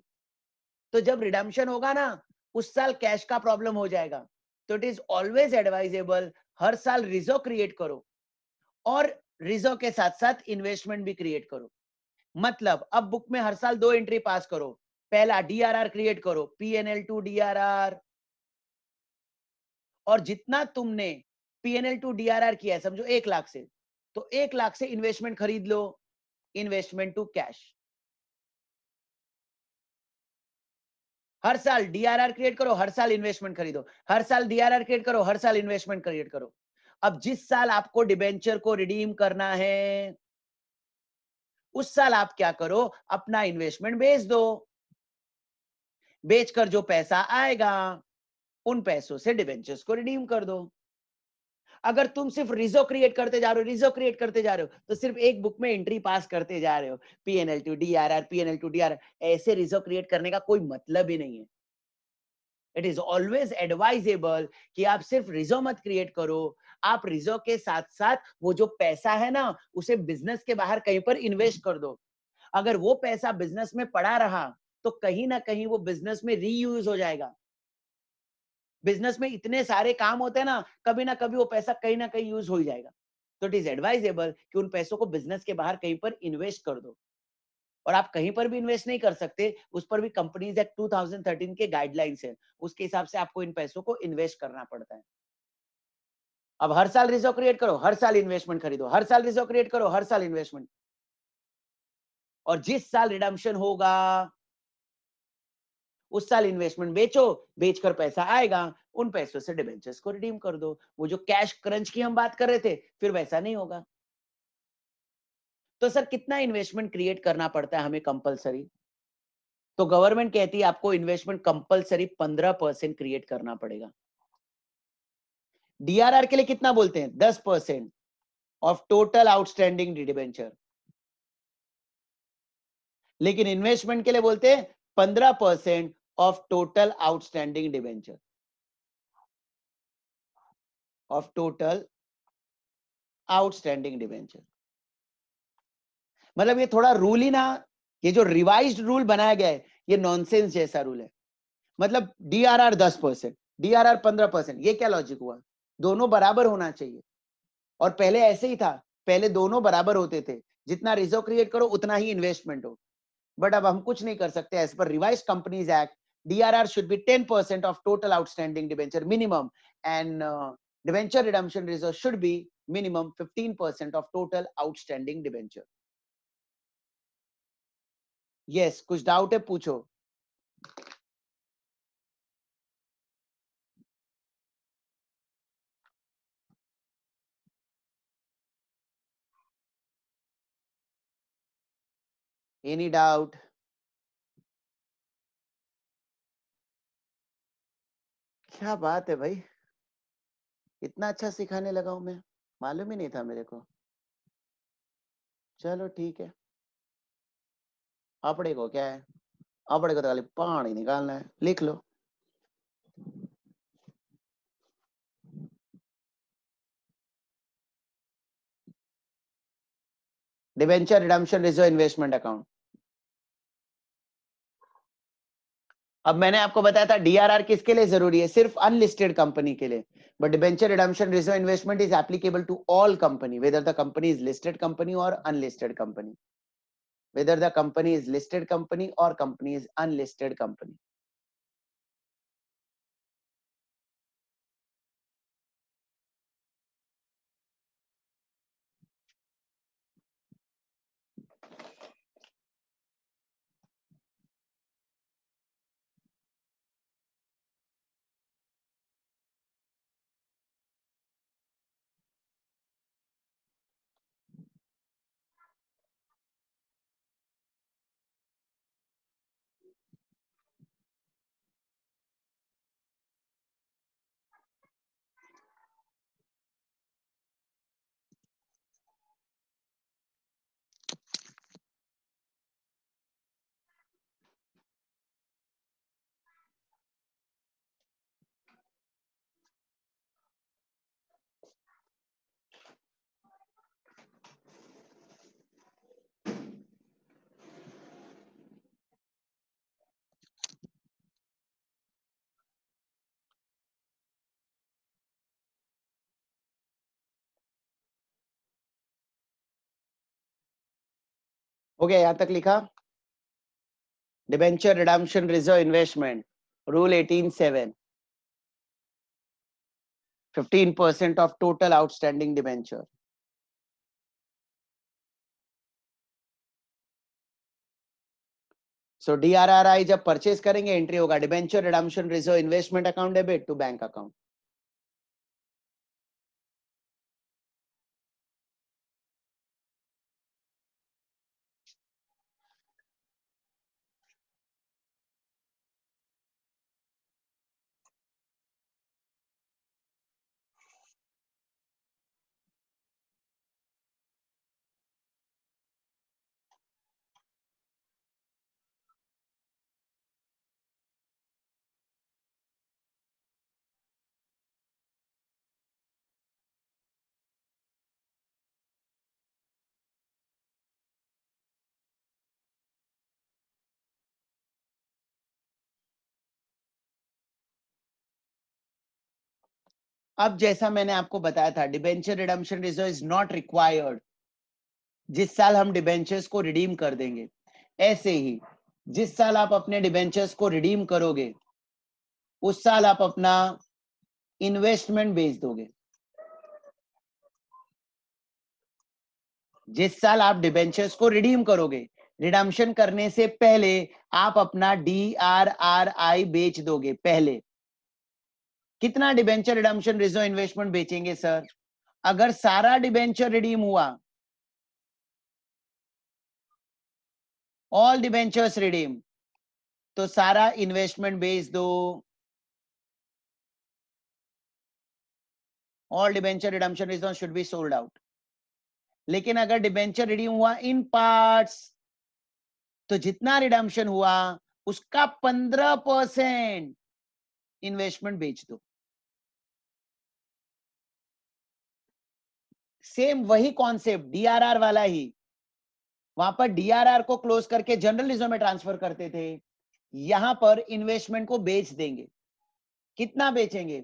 तो जब रिडम्पशन होगा ना, उस साल कैश का प्रॉब्लम हो जाएगा। तो इट इज ऑलवेज एडवाइजेबल हर साल रिजर्व क्रिएट करो, और रिजर्व के साथ साथ इन्वेस्टमेंट भी क्रिएट करो। मतलब अब बुक में हर साल 2 एंट्री पास करो। पहला डीआरआर क्रिएट करो, पीएनएल टू डीआरआर, और जितना तुमने पीएनएल टू डीआरआर किया है, समझो 1 लाख से, तो 1 लाख से इन्वेस्टमेंट खरीद लो, इन्वेस्टमेंट टू कैश। हर साल डीआरआर क्रिएट करो, हर साल इन्वेस्टमेंट खरीदो, हर साल डीआरआर क्रिएट करो, हर साल इन्वेस्टमेंट क्रिएट करो। अब जिस साल आपको डिबेंचर को रिडीम करना है, उस साल आप क्या करो, अपना इन्वेस्टमेंट बेच दो। बेचकर जो पैसा आएगा, उन पैसों से डिबेंचर्स को रिडीम कर दो। अगर तुम सिर्फ रिजर्व क्रिएट करते जा रहे हो, रिजर्व क्रिएट करते जा रहे हो, तो सिर्फ एक बुक में एंट्री पास करते जा रहे हो, PNL to DRR, PNL to DRR, ऐसे रिजर्व क्रिएट करने का कोई मतलब ही नहीं है। इट इज ऑलवेज एडवाइजेबल कि आप सिर्फ रिजर्व मत क्रिएट करो, आप रिजर्व के साथ साथ वो जो पैसा है ना उसे बिजनेस के बाहर कहीं पर इन्वेस्ट कर दो। अगर वो पैसा बिजनेस में पड़ा रहा तो कहीं ना कहीं वो बिजनेस में रीयूज हो जाएगा। बिजनेस में इतने सारे काम होते हैं ना कभी वो पैसा कहीं ना कहीं यूज हो ही जाएगा। तो इट इज एडवाइजेबल कि उन पैसों को बिजनेस के बाहर कहीं पर इन्वेस्ट कर दो। और आप कहीं पर भी इन्वेस्ट नहीं कर सकते, उस पर भी कंपनीज एक्ट 2013 के गाइडलाइंस है, उसके हिसाब से आपको इन पैसों को इन्वेस्ट करना पड़ता है। अब हर साल रिजर्व क्रिएट करो, हर साल इन्वेस्टमेंट खरीदो, हर साल रिजर्व क्रिएट करो, हर साल इन्वेस्टमेंट। और जिस साल रिडम्पशन होगा उस साल इन्वेस्टमेंट बेचो, बेचकर पैसा आएगा, उन पैसों से डिबेंचर्स को रिडीम कर दो। वो जो कैश क्रंच की हम बात कर रहे थे, फिर वैसा नहीं होगा। तो सर कितना इन्वेस्टमेंट क्रिएट करना पड़ता है हमें कंपलसरी? तो गवर्नमेंट कहती है आपको इन्वेस्टमेंट कंपलसरी 15% क्रिएट करना पड़ेगा। डीआरआर के लिए कितना बोलते हैं? 10% ऑफ टोटल आउटस्टैंडिंग डिबेंचर। लेकिन इन्वेस्टमेंट के लिए बोलते हैं 15% of total outstanding debenture, of total outstanding debenture. मतलब ये थोड़ा रूल ही ना, ये जो रिवाइज्ड रूल बनाया गया है ये नॉनसेंस जैसा रूल है। मतलब डीआरआर 10%, डीआरआर 15%, ये क्या लॉजिक हुआ? दोनों बराबर होना चाहिए। और पहले ऐसे ही था, पहले दोनों बराबर होते थे, जितना रिजर्व क्रिएट करो उतना ही इन्वेस्टमेंट हो। बट अब हम कुछ नहीं कर सकते। As per revised Companies Act, DRR should be 10% of total outstanding debenture minimum, and debenture redemption reserve should be minimum 15% of total outstanding debenture. Yes, कुछ डाउट है पूछो। Any doubt? क्या बात है भाई, इतना अच्छा सिखाने लगा हूं मैं, मालूम ही नहीं था मेरे को। चलो ठीक है। अपने को क्या है, अपने को तो खाली पानी निकालना है, लिख लो। Debenture redemption reserve investment account. अब मैंने आपको बताया था डीआरआर किसके लिए जरूरी है? सिर्फ अनलिस्टेड कंपनी के लिए। But debenture redemption reserve investment is applicable to all company, whether the company is listed company और unlisted company, whether the company is listed company or company is unlisted company. हो गया? यहां तक लिखा? Debenture redemption reserve investment rule 18(7), 15% of total outstanding debenture. So DRRI जब परचेज करेंगे एंट्री होगा debenture redemption reserve investment account debit to bank account. अब जैसा मैंने आपको बताया था, debenture redemption reserve is not required जिस साल हम डिबेंचर्स को रिडीम कर देंगे। ऐसे ही जिस साल आप अपने डिबेंचर्स को रिडीम करोगे उस साल आप अपना इन्वेस्टमेंट बेच दोगे। जिस साल आप डिबेंचर्स को रिडीम करोगे, रिडम्पशन करने से पहले आप अपना DRRI बेच दोगे। पहले कितना डिबेंचर रिडम्पशन रिजर्व इन्वेस्टमेंट बेचेंगे सर? अगर सारा डिबेंचर रिडीम हुआ, ऑल डिबेंचर्स रिडीम, तो सारा इन्वेस्टमेंट बेच दो। All debenture redemption reserve should be sold out. लेकिन अगर डिबेंचर रिडीम हुआ इन पार्ट्स, तो जितना रिडम्पशन हुआ उसका 15% इन्वेस्टमेंट बेच दो। सेम वही कॉन्सेप्ट DRR वाला ही, वहां पर DRR को क्लोज करके जनरल रिजर्व में ट्रांसफर करते थे, यहां पर इन्वेस्टमेंट को बेच देंगे। कितना बेचेंगे?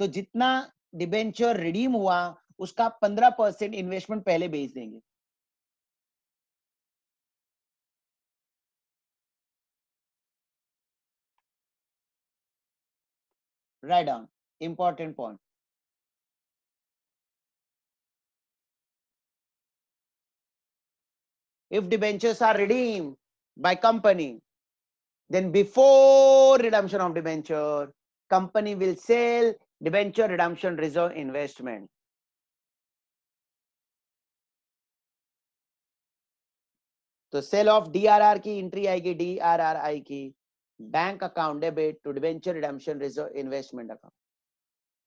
तो जितना डिबेंचर रिडीम हुआ उसका 15% इन्वेस्टमेंट पहले बेच देंगे। Write down, important point. If debentures are redeemed by company, then before redemption of debenture, company will sell debenture redemption reserve investment. तो सेल ऑफ DRR की एंट्री आएगी, DRRI की bank account debit to debenture redemption reserve investment account.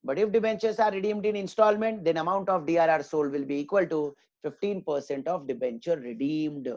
But if debentures are redeemed in installment, then amount of DRR sold will be equal to 15% of debenture redeemed.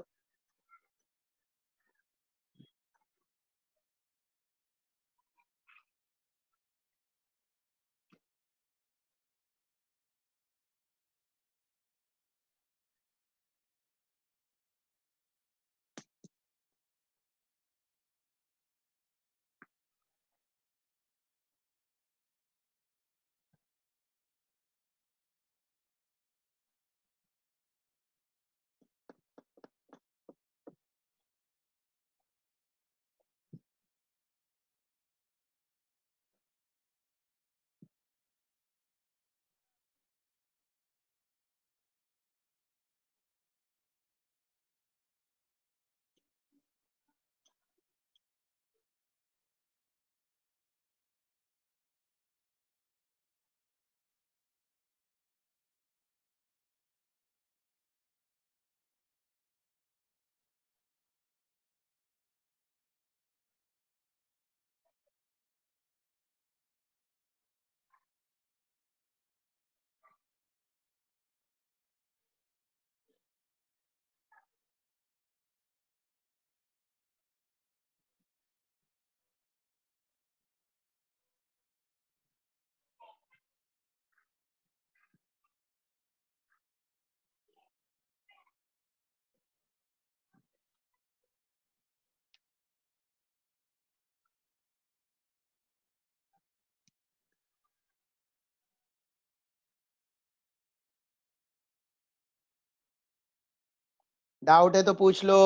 Doubt है तो पूछ लो।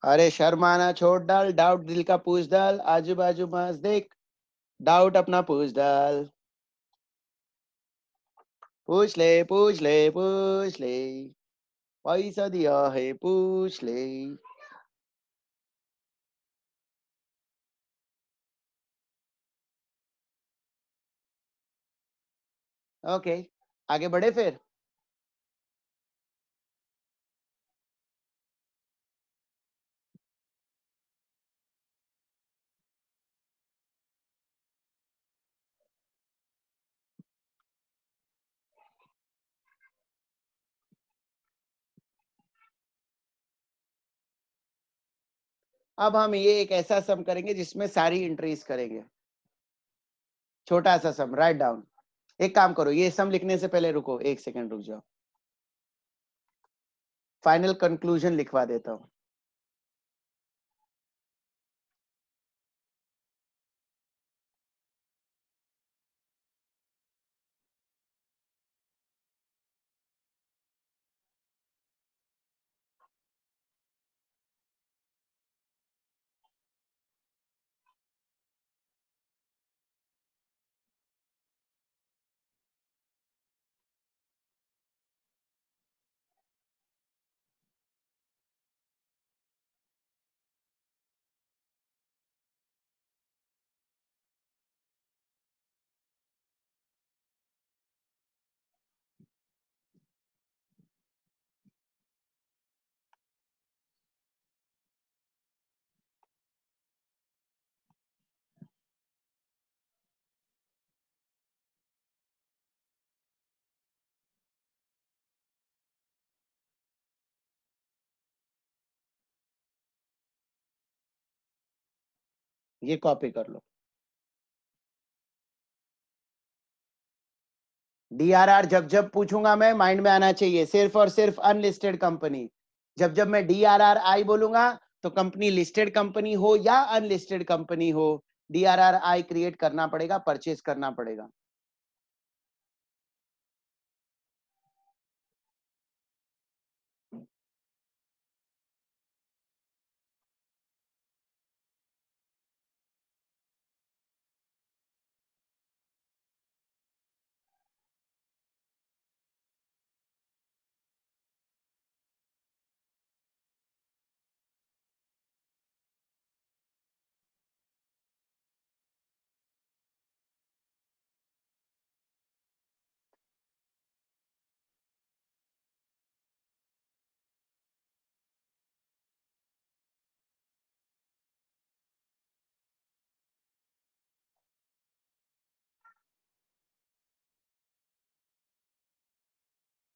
अरे शर्माना छोड़ डाल, डाउट दिल का पूछ डाल, आजू बाजू मस्त देख, डाउट अपना पूछ डाल। पूछ ले पूछ ले पूछ ले, पैसा दिया है पूछ ले। ओके, आगे बढ़े फिर। अब हम ये एक ऐसा सम करेंगे जिसमें सारी एंट्रीज करेंगे। छोटा सा सम, राइट डाउन। एक काम करो, ये सम लिखने से पहले रुको, एक सेकंड रुक जाओ, फाइनल कंक्लूजन लिखवा देता हूं। ये कॉपी कर लो। डीआरआर जब जब पूछूंगा मैं, माइंड में आना चाहिए सिर्फ और सिर्फ अनलिस्टेड कंपनी। जब जब मैं डीआरआर आई बोलूंगा तो कंपनी लिस्टेड कंपनी हो या अनलिस्टेड कंपनी हो, डीआरआर आई क्रिएट करना पड़ेगा, परचेज करना पड़ेगा।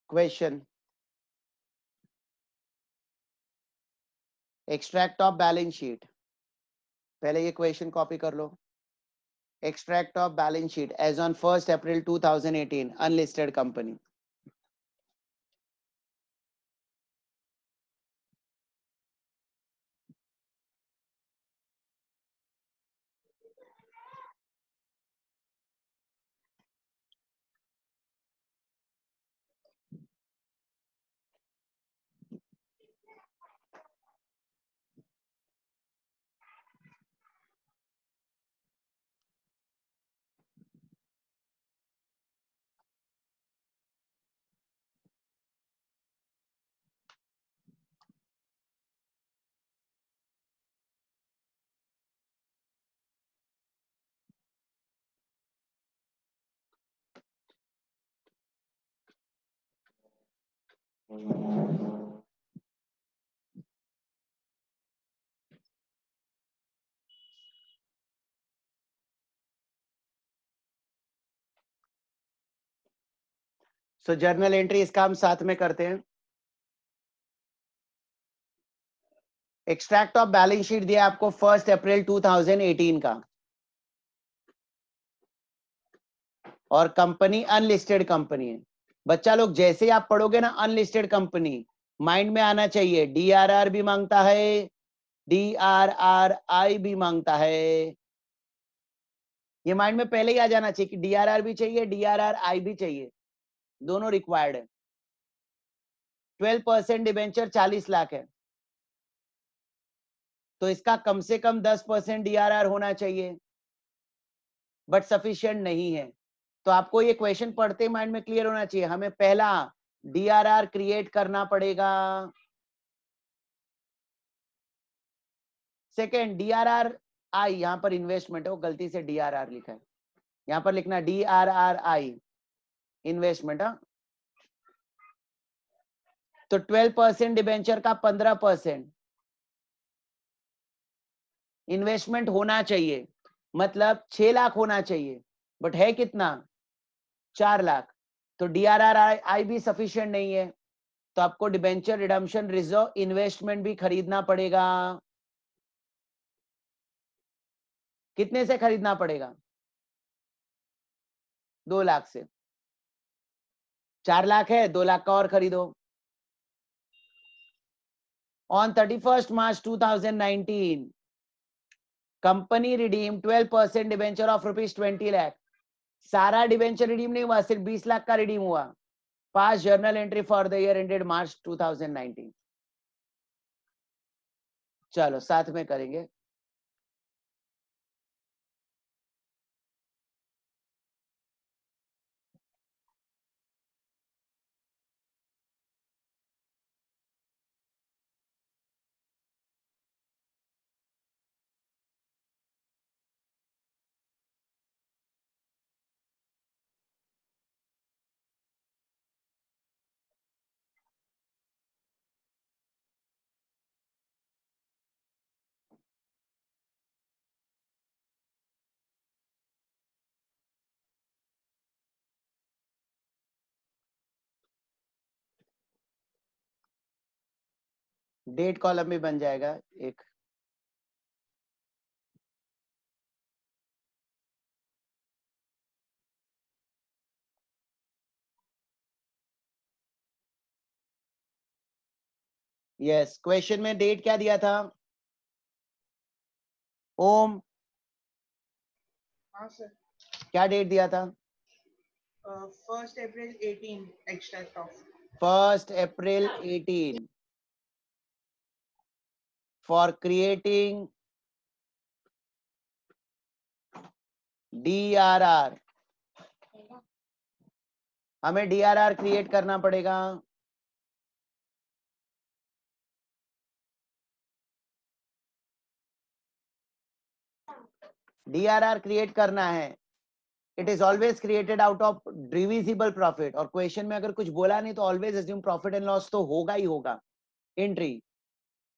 Question, extract of balance sheet. पहले ये क्वेश्चन कॉपी कर लो। Extract of balance sheet as on 1 April 2018, unlisted company. So journal entry इसका हम साथ में करते हैं। एक्सट्रैक्ट ऑफ बैलेंस शीट दिया आपको 1 अप्रैल 2018 का, और कंपनी अनलिस्टेड कंपनी है। बच्चा लोग जैसे ही आप पढ़ोगे ना अनलिस्टेड कंपनी, माइंड में आना चाहिए डीआरआर भी मांगता है, डीआरआर भी मांगता है। ये माइंड में पहले ही आ जाना चाहिए कि डीआरआर भी चाहिए, डीआरआर भी चाहिए, दोनों रिक्वायर्ड है। 12% डिबेंचर 40 लाख है, तो इसका कम से कम 10% डीआरआर होना चाहिए, बट सफिशिएंट नहीं है। तो आपको ये क्वेश्चन पढ़ते माइंड में क्लियर होना चाहिए, हमें पहला डीआरआर क्रिएट करना पड़ेगा, सेकेंड डीआरआर आई, यहां पर इन्वेस्टमेंट है, वो गलती से डीआरआर लिखा है, यहां पर लिखना डीआरआर इन्वेस्टमेंट। तो 12% डिबेंचर का 15% इन्वेस्टमेंट होना चाहिए, मतलब 6 लाख होना चाहिए, बट है कितना, 4 लाख। तो डीआरआर भी सफिशिएंट नहीं है, तो आपको डिबेंचर रिडम्पशन रिजर्व इन्वेस्टमेंट भी खरीदना पड़ेगा। कितने से खरीदना पड़ेगा, 2 लाख से। 4 लाख है, 2 लाख का और खरीदो। On 31st March 2019 company redeem 12% debenture of ₹20 lakh. सारा डिबेंचर रिडीम नहीं हुआ, सिर्फ 20 लाख का रिडीम हुआ। पास journal entry for the year ended March 2019। चलो साथ में करेंगे। डेट कॉलम भी बन जाएगा एक। यस, क्वेश्चन में डेट क्या दिया था ओम? हाँ सर, क्या डेट दिया था? 1 April 18 extract of 1 April 18 for creating DRR. हमें DRR क्रिएट करना पड़ेगा। DRR क्रिएट करना है। It is always created out of divisible profit, और क्वेश्चन में अगर कुछ बोला नहीं तो always assume profit and loss तो होगा ही होगा। Entry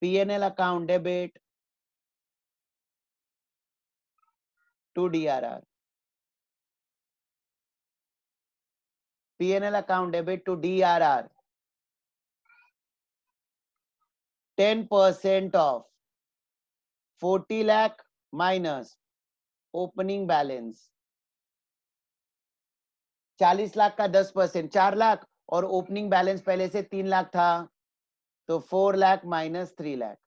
P&L account debit to DRR, P&L account debit to DRR, 10% of 40 lakh minus opening balance 40 lakh का 10%, 4 लाख, और ओपनिंग बैलेंस पहले से 3 लाख था, तो 4 लाख माइनस 3 लाख,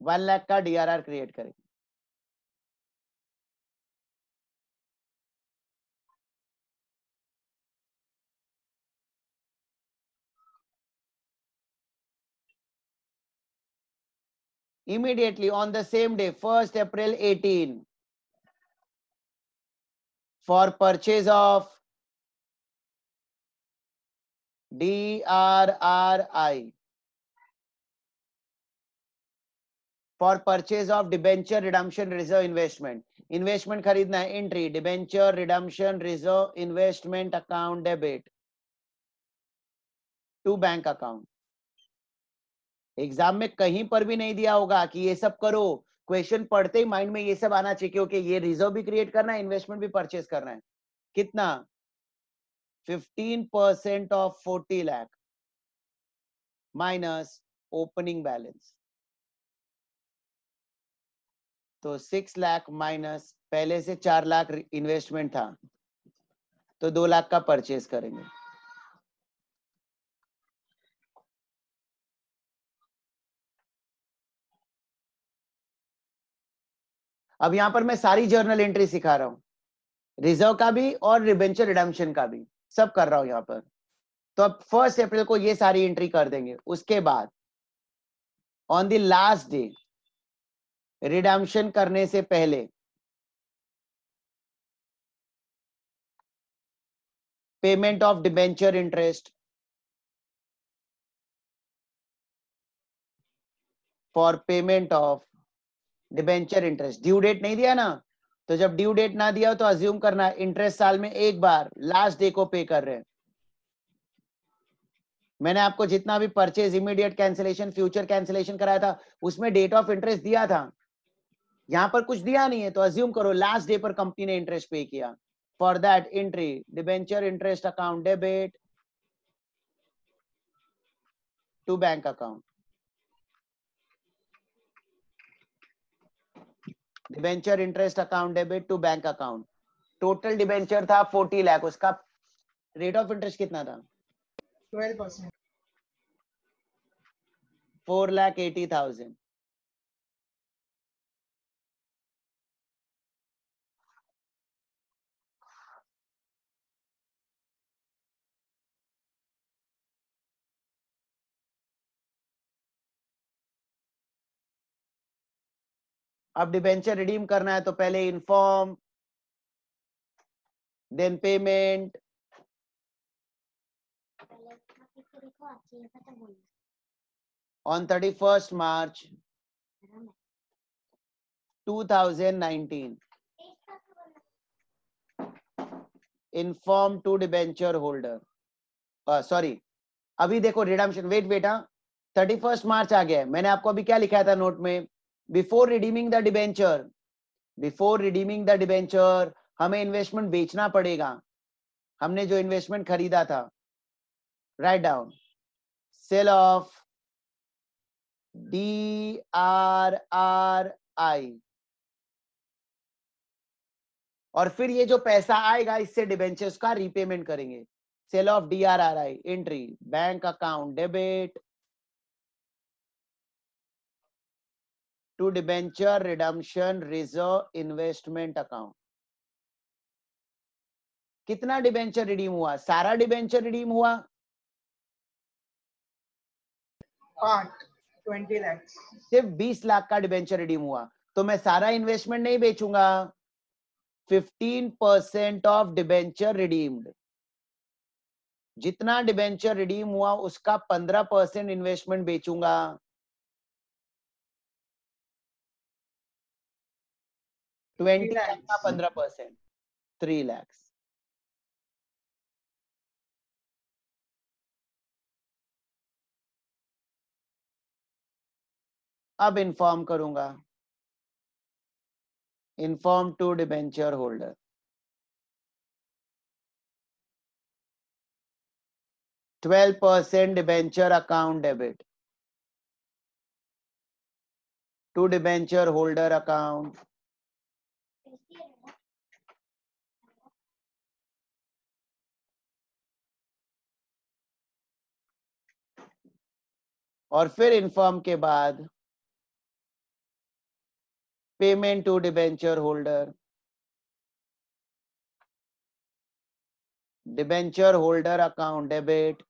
1 लाख का DRR क्रिएट करेंगे। Immediately on the same day, 1st April 18, for purchase of DRRI, for purchase of debenture redemption reserve investment, investment खरीदना है, entry debenture redemption reserve investment account debit to bank account. Exam में कहीं पर भी नहीं दिया होगा कि ये सब करो, क्वेश्चन पढ़ते ही माइंड में ये सब आना चाहिए, क्योंकि ये रिजर्व भी क्रिएट करना है, इन्वेस्टमेंट भी परचेस करना है। कितना? 15% of 40 lakh minus opening balance, तो 6 लाख माइनस पहले से 4 लाख इन्वेस्टमेंट था, तो 2 लाख का परचेस करेंगे। अब यहां पर मैं सारी जर्नल एंट्री सिखा रहा हूं, रिजर्व का भी और डिबेंचर रिडम्पशन का भी, सब कर रहा हूं यहां पर। तो अब 1 अप्रैल को ये सारी एंट्री कर देंगे। उसके बाद on the last day redemption करने से पहले payment of debenture interest for payment of debenture interest. Due date नहीं दिया ना, तो जब ड्यू डेट ना दिया तो अज्यूम करना इंटरेस्ट साल में एक बार लास्ट डे को पे कर रहे हैं। मैंने आपको जितना भी purchase, immediate cancellation, future cancellation कराया था, उसमें डेट ऑफ इंटरेस्ट दिया था। यहां पर कुछ दिया नहीं है तो अज्यूम करो लास्ट डे पर कंपनी ने इंटरेस्ट पे किया। For that entry debenture interest account debit to bank account, debenture interest account debit to bank account. Total debenture था 40 लाख, उसका रेट ऑफ इंटरेस्ट कितना था? 12%। 4,80,000। अब डिबेंचर रिडीम करना है तो पहले inform, then payment, on 31st March 2019 inform to debenture holder, sorry अभी देखो redemption, wait wait, 31st March आ गया है। मैंने आपको अभी क्या लिखा था नोट में? Before redeeming the debenture, before redeeming the debenture हमें इन्वेस्टमेंट बेचना पड़ेगा। हमने जो इन्वेस्टमेंट खरीदा था, write down, sale of DRRI, और फिर ये जो पैसा आएगा इससे डिबेंचर्स का रीपेमेंट करेंगे। sale of DRRI entry, bank account debit to debenture redemption reserve investment account. कितना डिबेंचर रिडीम हुआ? सारा डिबेंचर रिडीम हुआ? Part 20 lakhs. सिर्फ 20 लाख का डिबेंचर रिडीम हुआ, तो मैं सारा इन्वेस्टमेंट नहीं बेचूंगा. 15% ऑफ डिबेंचर रिडीम्ड. जितना डिबेंचर रिडीम हुआ उसका 15% इन्वेस्टमेंट बेचूंगा. 20 लाख का 15%, 3 लाख. अब इन्फॉर्म करूंगा. Inform to debenture holder. %12 debenture account debit to debenture holder account. और फिर इन्फॉर्म के बाद payment to debenture holder. Debenture holder account debit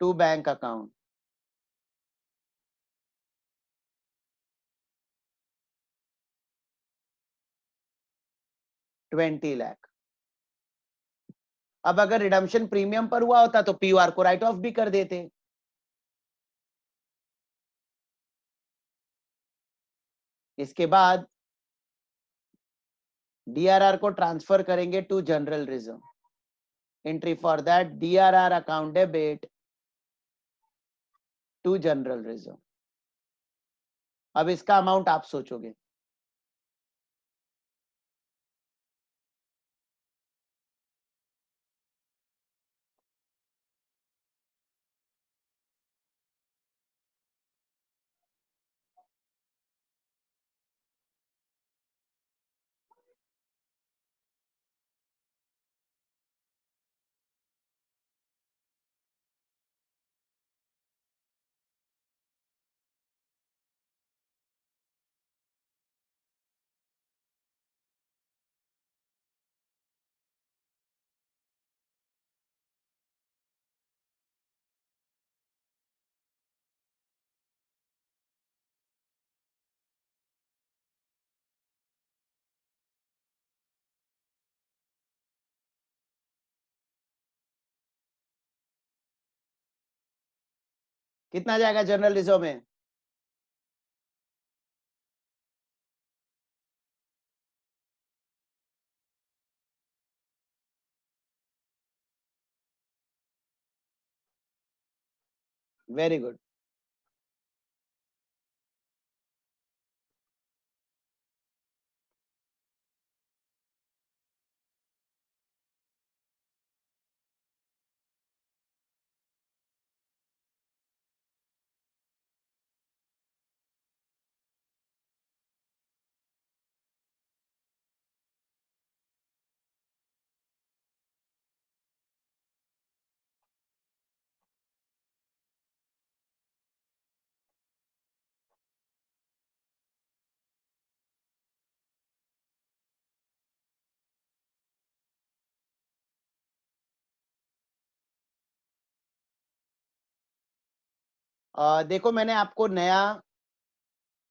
to bank account. $20 lakh. अब अगर रिडम्पशन प्रीमियम पर हुआ होता तो पीयूआर को राइट ऑफ भी कर देते. इसके बाद डीआरआर को ट्रांसफर करेंगे to general reserve. Entry for that DRR account debit to general reserve. अब इसका अमाउंट आप सोचोगे. कितना जाएगा जनरल रिजर्व में? Very good. देखो मैंने आपको नया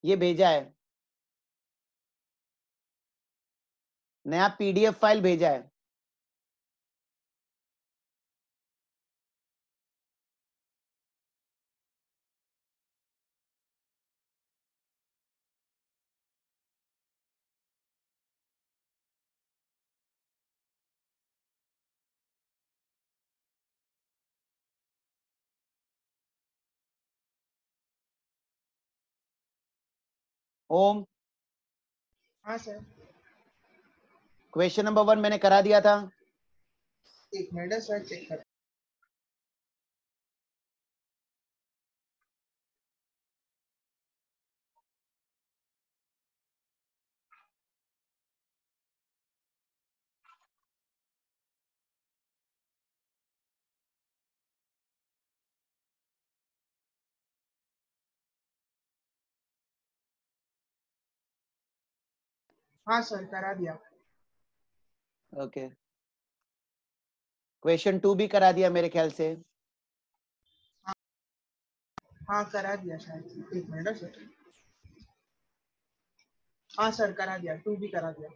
ये भेजा है, नया पीडीएफ फाइल भेजा है. ओम, हाँ सर. क्वेश्चन नंबर 1 मैंने करा दिया था. एक मिनट सर, चेक कर. हाँ सर, करा दिया। ओके, क्वेश्चन 2 भी करा दिया मेरे ख्याल से। हाँ करा दिया शायद, एक मिनट है सर। हाँ सर, करा दिया, 2 भी करा दिया।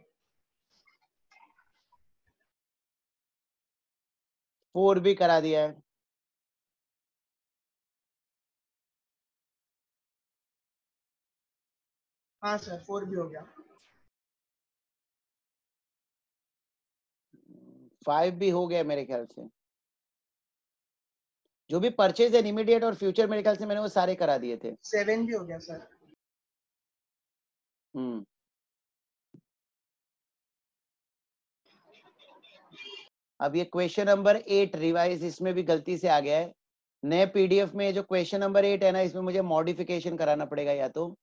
4 भी करा दिया है। हाँ सर, 4 भी हो गया। 5 भी हो गया मेरे ख्याल से। जो भी परचेज एंड इमीडिएट और फ्यूचर मेरे ख्याल से मैंने वो सारे करा दिए थे। 7 भी हो गया सर। हम्म, अब ये क्वेश्चन नंबर 8 रिवाइज, इसमें भी गलती से आ गया है। नए पीडीएफ में जो क्वेश्चन नंबर 8 है ना, इसमें मुझे मॉडिफिकेशन कराना पड़ेगा या तो।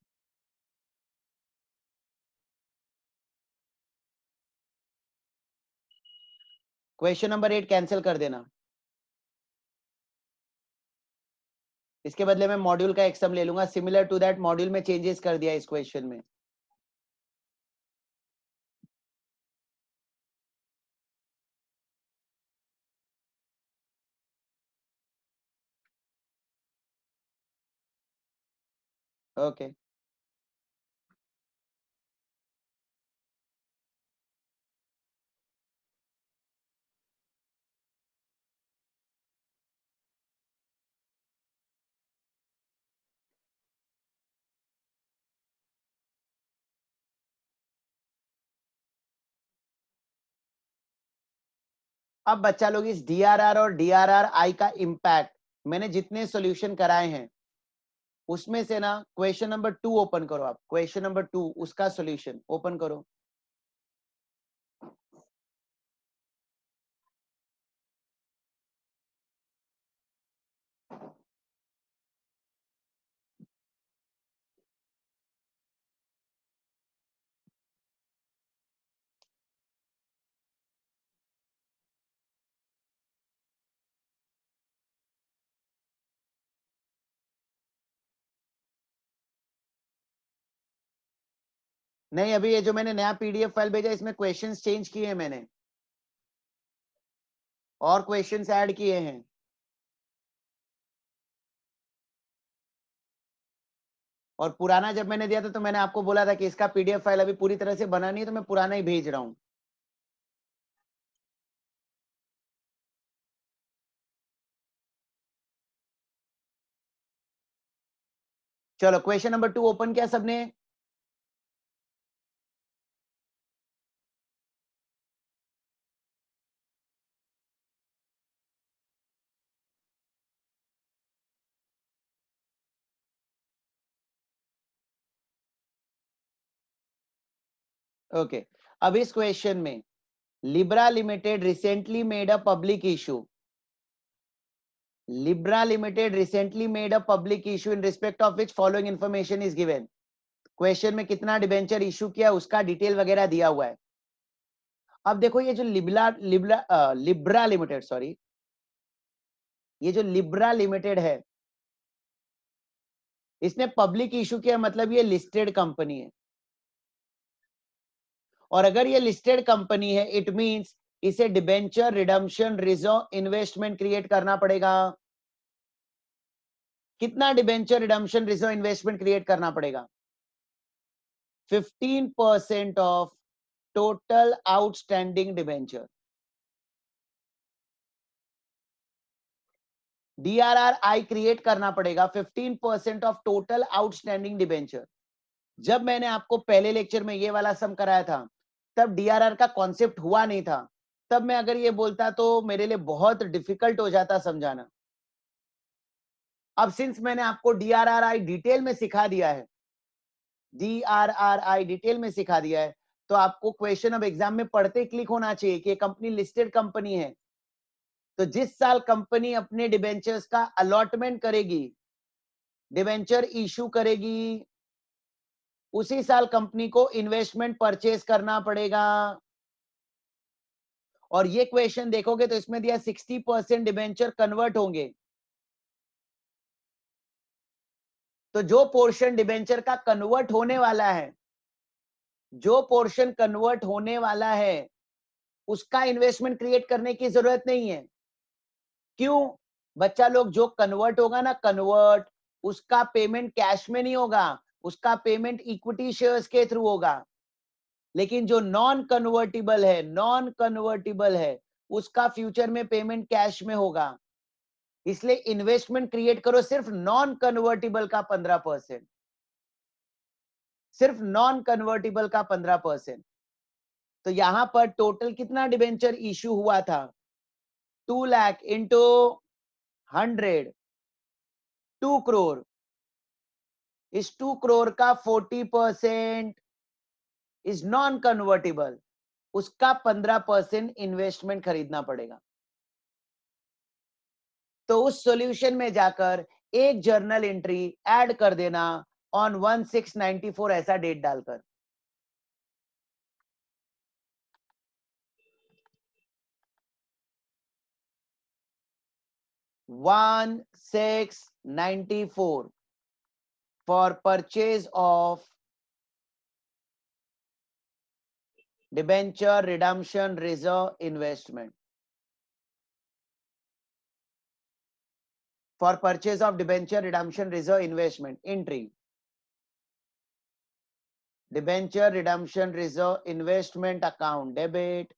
क्वेश्चन नंबर 8 कैंसिल कर देना, इसके बदले में मॉड्यूल का एक सम ले लूंगा सिमिलर टू दैट। मॉड्यूल में चेंजेस कर दिया इस क्वेश्चन में। ओके, अब बच्चा लोग इस डीआरआर और डीआरआर-आई का इंपैक्ट मैंने जितने सॉल्यूशन कराए हैं उसमें से ना क्वेश्चन नंबर 2 ओपन करो। आप क्वेश्चन नंबर 2 उसका सॉल्यूशन ओपन करो। नहीं, अभी ये जो मैंने नया पीडीएफ फाइल भेजा इसमें क्वेश्चंस चेंज किए हैं मैंने, और क्वेश्चंस ऐड किए हैं। और पुराना जब मैंने दिया था तो मैंने आपको बोला था कि इसका पीडीएफ फाइल अभी पूरी तरह से बना नहीं है, तो मैं पुराना ही भेज रहा हूं। चलो, क्वेश्चन नंबर 2 ओपन किया सबने? ओके, अब इस क्वेश्चन में Libra limited recently made a public issue. Libra limited recently made a public issue in respect of which following information is given. Question में कितना डिबेंचर इशू किया उसका डिटेल वगैरह दिया हुआ है। अब देखो ये जो लिब्रा लिमिटेड, सॉरी, ये जो लिब्रा लिमिटेड है इसने पब्लिक इशू किया, मतलब ये लिस्टेड कंपनी है। और अगर ये लिस्टेड कंपनी है इट मींस इसे debenture redemption reserve investment create करना पड़ेगा। कितना debenture redemption reserve investment create करना पड़ेगा? 15% of total outstanding debenture. DRRI create करना पड़ेगा 15% ऑफ टोटल आउटस्टैंडिंग डिबेंचर। जब मैंने आपको पहले लेक्चर में ये वाला सम कराया था तब डीआरआर का कॉन्सेप्ट हुआ नहीं था। तब मैं अगर ये बोलता तो मेरे लिए बहुत डिफिकल्ट हो जाता समझाना। अब सिंस मैंने आपको डीआरआर-आई डिटेल में सिखा दिया है, डीआरआर-आई डिटेल में सिखा दिया है, तो आपको क्वेश्चन अब एग्जाम में पढ़ते क्लिक होना चाहिए कि ये कंपनी लिस्टेड कंपनी है। तो जिस साल कंपनी अपने डिबेंचर्स का अलॉटमेंट करेगी, डिबेंचर इशू करेगी, उसी साल कंपनी को इन्वेस्टमेंट परचेज करना पड़ेगा। और ये क्वेश्चन देखोगे तो इसमें दिया 60% डिबेंचर कन्वर्ट होंगे। तो जो पोर्शन डिबेंचर का कन्वर्ट होने वाला है जो पोर्शन कन्वर्ट होने वाला है उसका इन्वेस्टमेंट क्रिएट करने की जरूरत नहीं है। क्यों? बच्चा लोग, जो कन्वर्ट होगा ना, कन्वर्ट, उसका पेमेंट कैश में नहीं होगा, उसका पेमेंट इक्विटी शेयर्स के थ्रू होगा। लेकिन जो नॉन कन्वर्टिबल है उसका फ्यूचर में पेमेंट कैश में होगा। इसलिए इन्वेस्टमेंट क्रिएट करो सिर्फ नॉन कन्वर्टिबल का 15%, सिर्फ नॉन कन्वर्टिबल का 15%। तो यहां पर टोटल कितना डिबेंचर इश्यू हुआ था? 2 लाख इंटू 100, 2 करोड़। इस 2 करोड़ का 40% इज नॉन कन्वर्टिबल, उसका 15% इन्वेस्टमेंट खरीदना पड़ेगा। तो उस सॉल्यूशन में जाकर एक जर्नल एंट्री ऐड कर देना ऑन 1694 ऐसा डेट डालकर। One 694 for purchase of debenture redemption reserve investment, for purchase of debenture redemption reserve investment entry, debenture redemption reserve investment account debit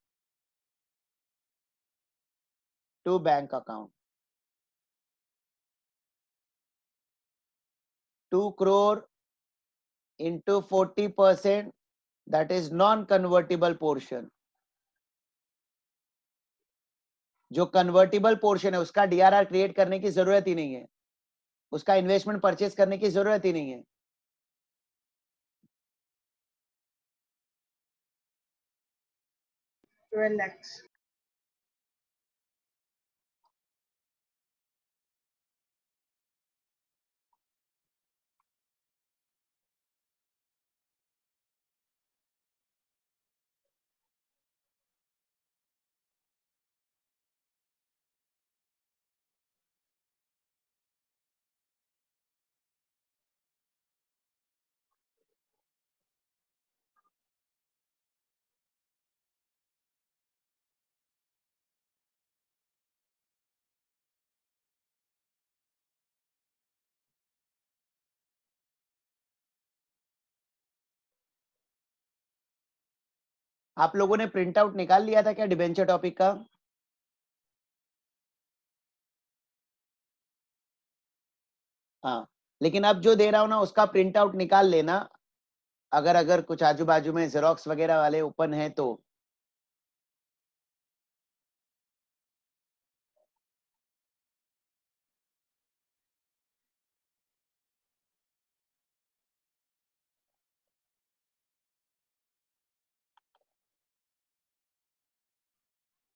to bank account, 2 crore into 40%, that is non convertible portion। जो कन्वर्टिबल पोर्शन है उसका डीआरआर क्रिएट करने की जरूरत ही नहीं है, उसका इन्वेस्टमेंट परचेज करने की जरूरत ही नहीं है। ट्वेल्व लैक्स। आप लोगों ने प्रिंट आउट निकाल लिया था क्या डिबेंचर टॉपिक का? हाँ, लेकिन अब जो दे रहा हूं ना उसका प्रिंट आउट निकाल लेना, अगर कुछ आजू बाजू में जेरोक्स वगैरह वाले ओपन है तो।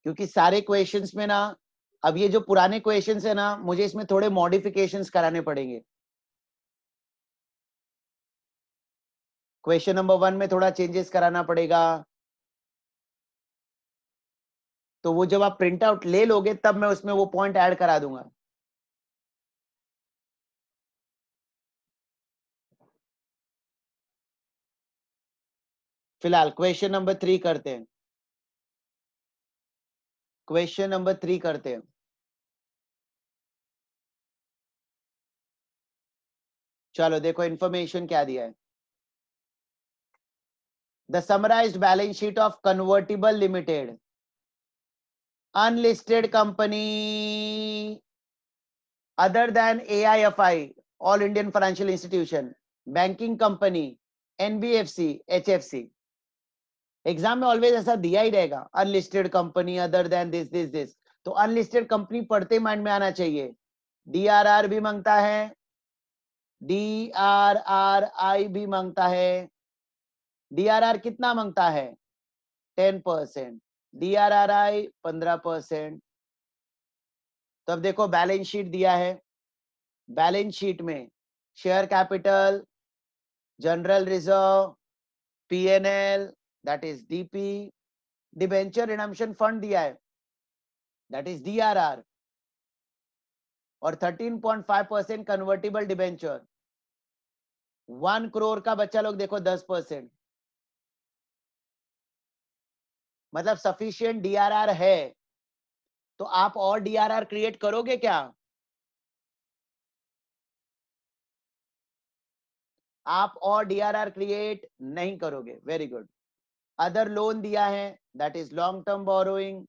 क्योंकि सारे क्वेश्चंस में ना, अब ये जो पुराने क्वेश्चंस है ना, मुझे इसमें थोड़े मॉडिफिकेशंस कराने पड़ेंगे। क्वेश्चन नंबर 1 में थोड़ा चेंजेस कराना पड़ेगा। तो वो जब आप प्रिंट आउट ले लोगे तब मैं उसमें वो पॉइंट ऐड करा दूंगा। फिलहाल क्वेश्चन नंबर 3 करते हैं, क्वेश्चन नंबर 3 करते हैं। चलो देखो इंफॉर्मेशन क्या दिया है। The summarised balance sheet of convertible limited, unlisted company other than AIFI, All Indian Financial Institution, banking company, NBFC, HFC। Exam में ऑलवेज ऐसा दिया ही रहेगा, unlisted company other than this this this. तो अनलिस्टेड कंपनी पढ़ते माइंड में आना चाहिए। डीआरआर भी मांगता है, DRRI भी मांगता है। डीआरआर कितना मांगता है? 10%, DRRI 15%। तो अब देखो बैलेंस शीट दिया है, बैलेंस शीट में share capital, general reserve, PNL that is DP, debenture redemption fund दिया है दैट इज डीआरआर, और 13.5% कन्वर्टिबल डिबेंचर। 1 करोड़ का बच्चा लोग देखो 10%, मतलब सफिशिएंट डीआरआर है, तो आप और डीआरआर क्रिएट करोगे क्या? आप और डीआरआर क्रिएट नहीं करोगे। Very good. अदर लोन दिया है, that is long term borrowing,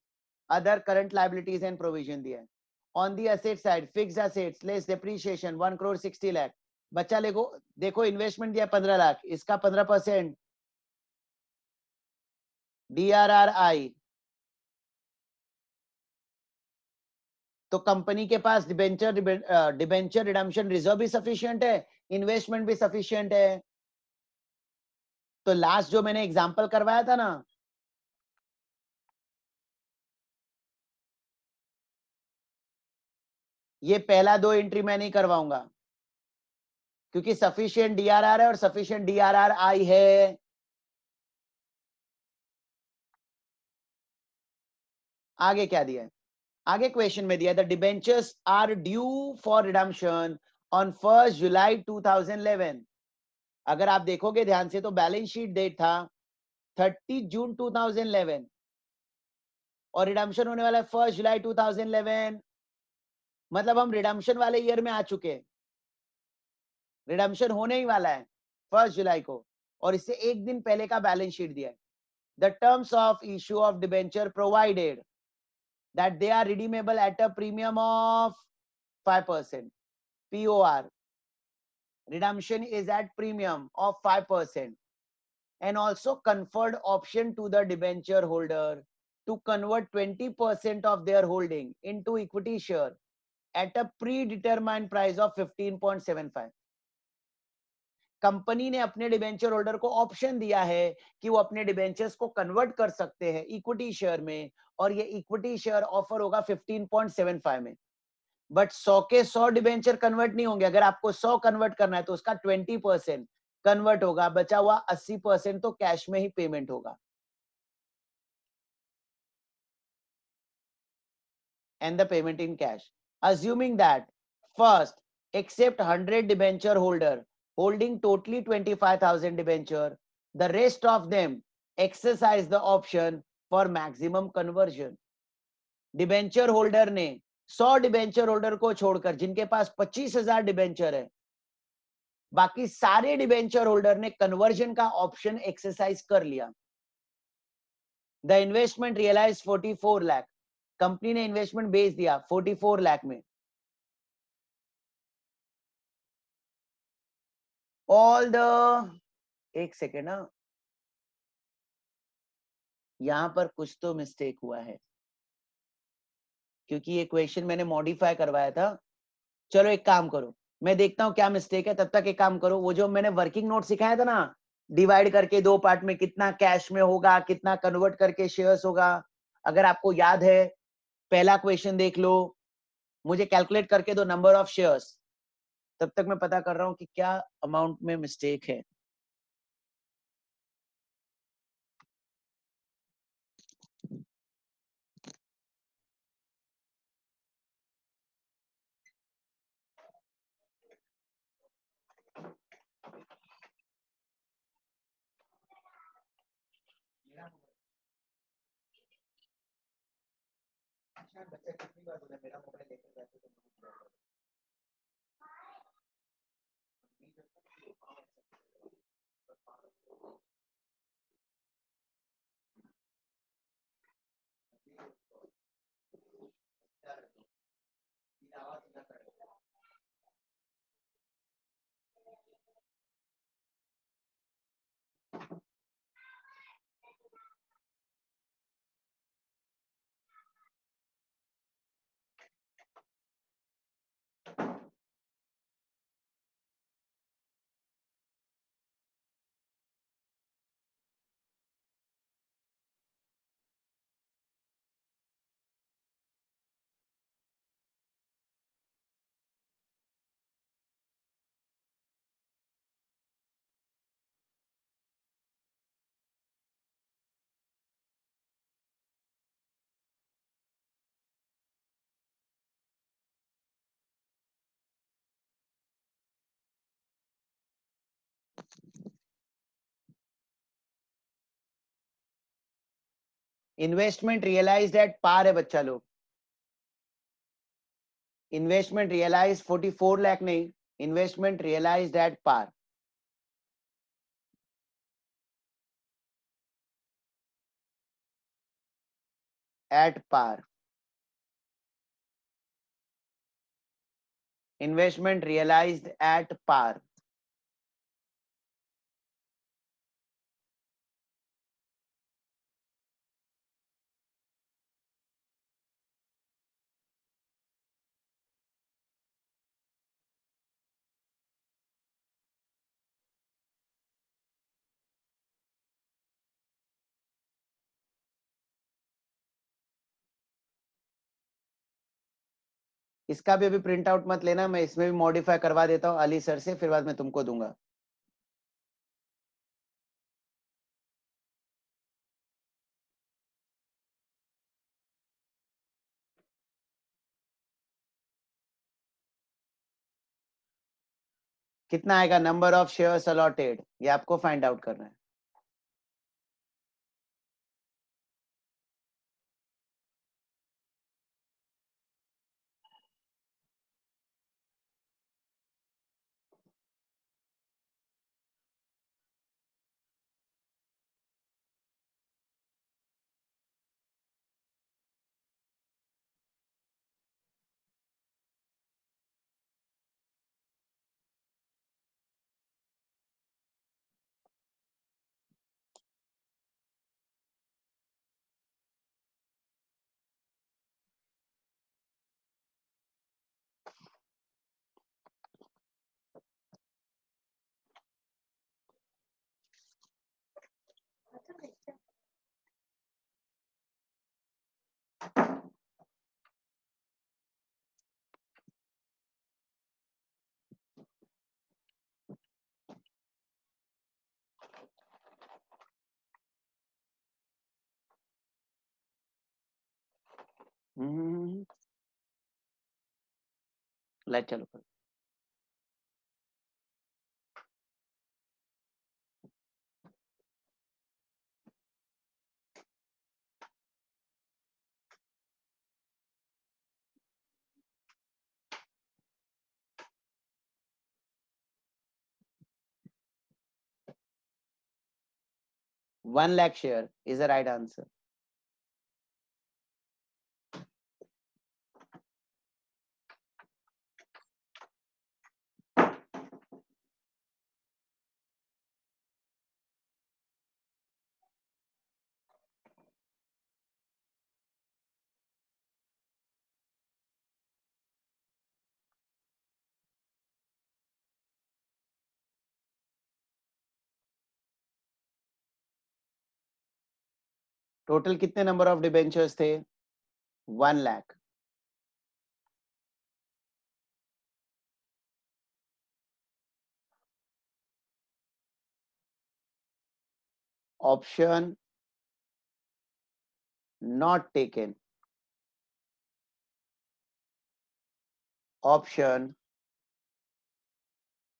other current liabilities and provision दिया है। On the asset side, fixed assets less depreciation 1 crore 60 lakh. बच्चा देखो देखो इन्वेस्टमेंट दिया 15 लाख, इसका 15% डीआरआर। तो कंपनी के पास डिबेंचर रिडम्पशन रिजर्व भी सफिशिएंट है, इन्वेस्टमेंट भी सफिशिएंट है। तो लास्ट जो मैंने एग्जांपल करवाया था ना, ये पहला 2 एंट्री मैं नहीं करवाऊंगा, क्योंकि सफिशिएंट डीआरआर है और सफिशिएंट डीआरआर आई है। आगे क्या दिया है? आगे क्वेश्चन में दिया the debentures are due for redemption on 1 July 2011। अगर आप देखोगे ध्यान से तो बैलेंस शीट डेट था 30 जून 2011 और रिडम्पशन होने वाला है 1 जुलाई 2011। मतलब हम रिडम्पशन वाले ईयर में आ चुके हैं, रिडम्पशन होने ही वाला है 1 जुलाई को, और इससे एक दिन पहले का बैलेंस शीट दिया है। The terms of issue of debenture provided that they are redeemable at a premium of 5%. POR. Redemption is at premium of 5% and also conferred option to the debenture holder to convert 20% of their holding into equity share at a predetermined price of 15.75. Company ने अपने डिबेंचर होल्डर को ऑप्शन दिया है कि वो अपने डिबेंचर्स को कन्वर्ट कर सकते हैं इक्विटी शेयर में, और ये इक्विटी शेयर ऑफर होगा 15.75 में। बट 100 के 100 डिबेंचर कन्वर्ट नहीं होंगे। अगर आपको 100 कन्वर्ट करना है तो उसका 20% कन्वर्ट होगा, बचा हुआ 80% तो कैश में ही पेमेंट होगा। And the payment in cash. Assuming that first, except 100 debenture holder holding totally 25,000 debenture, the rest of them exercise the option for maximum conversion. Debenture holder ने 100 डिबेंचर होल्डर को छोड़कर जिनके पास 25,000 डिबेंचर है, बाकी सारे डिबेंचर होल्डर ने कन्वर्जन का ऑप्शन एक्सरसाइज कर लिया। The investment realise 44 lakh, company ने इन्वेस्टमेंट बेच दिया 44 लाख में। ऑल द, एक सेकेंड ना, यहां पर कुछ तो मिस्टेक हुआ है, क्योंकि ये क्वेश्चन मैंने मॉडिफाई करवाया था। चलो एक काम करो, मैं देखता हूं क्या मिस्टेक है, तब तक एक काम करो, वो जो मैंने वर्किंग नोट सिखाया था ना, डिवाइड करके 2 पार्ट में कितना कैश में होगा, कितना कन्वर्ट करके शेयर्स होगा, अगर आपको याद है पहला क्वेश्चन देख लो, मुझे कैलकुलेट करके दो नंबर ऑफ शेयर्स, तब तक मैं पता कर रहा हूं कि क्या अमाउंट में मिस्टेक है। इन्वेस्टमेंट रियलाइज्ड एट पार है बच्चा लोग, इन्वेस्टमेंट रियलाइज 44 लाख नहीं, investment realised at par. At par, investment realised at par. इसका भी अभी प्रिंट आउट मत लेना, मैं इसमें भी मॉडिफाई करवा देता हूँ अली सर से, फिर बाद में तुमको दूंगा. कितना आएगा नंबर ऑफ शेयर्स अलॉटेड, ये आपको फाइंड आउट करना है. लाइट चालू करो. $1 lakh share is the right answer. Total कितने नंबर ऑफ डिबेंचर्स थे? 1 lakh. Option not taken. Option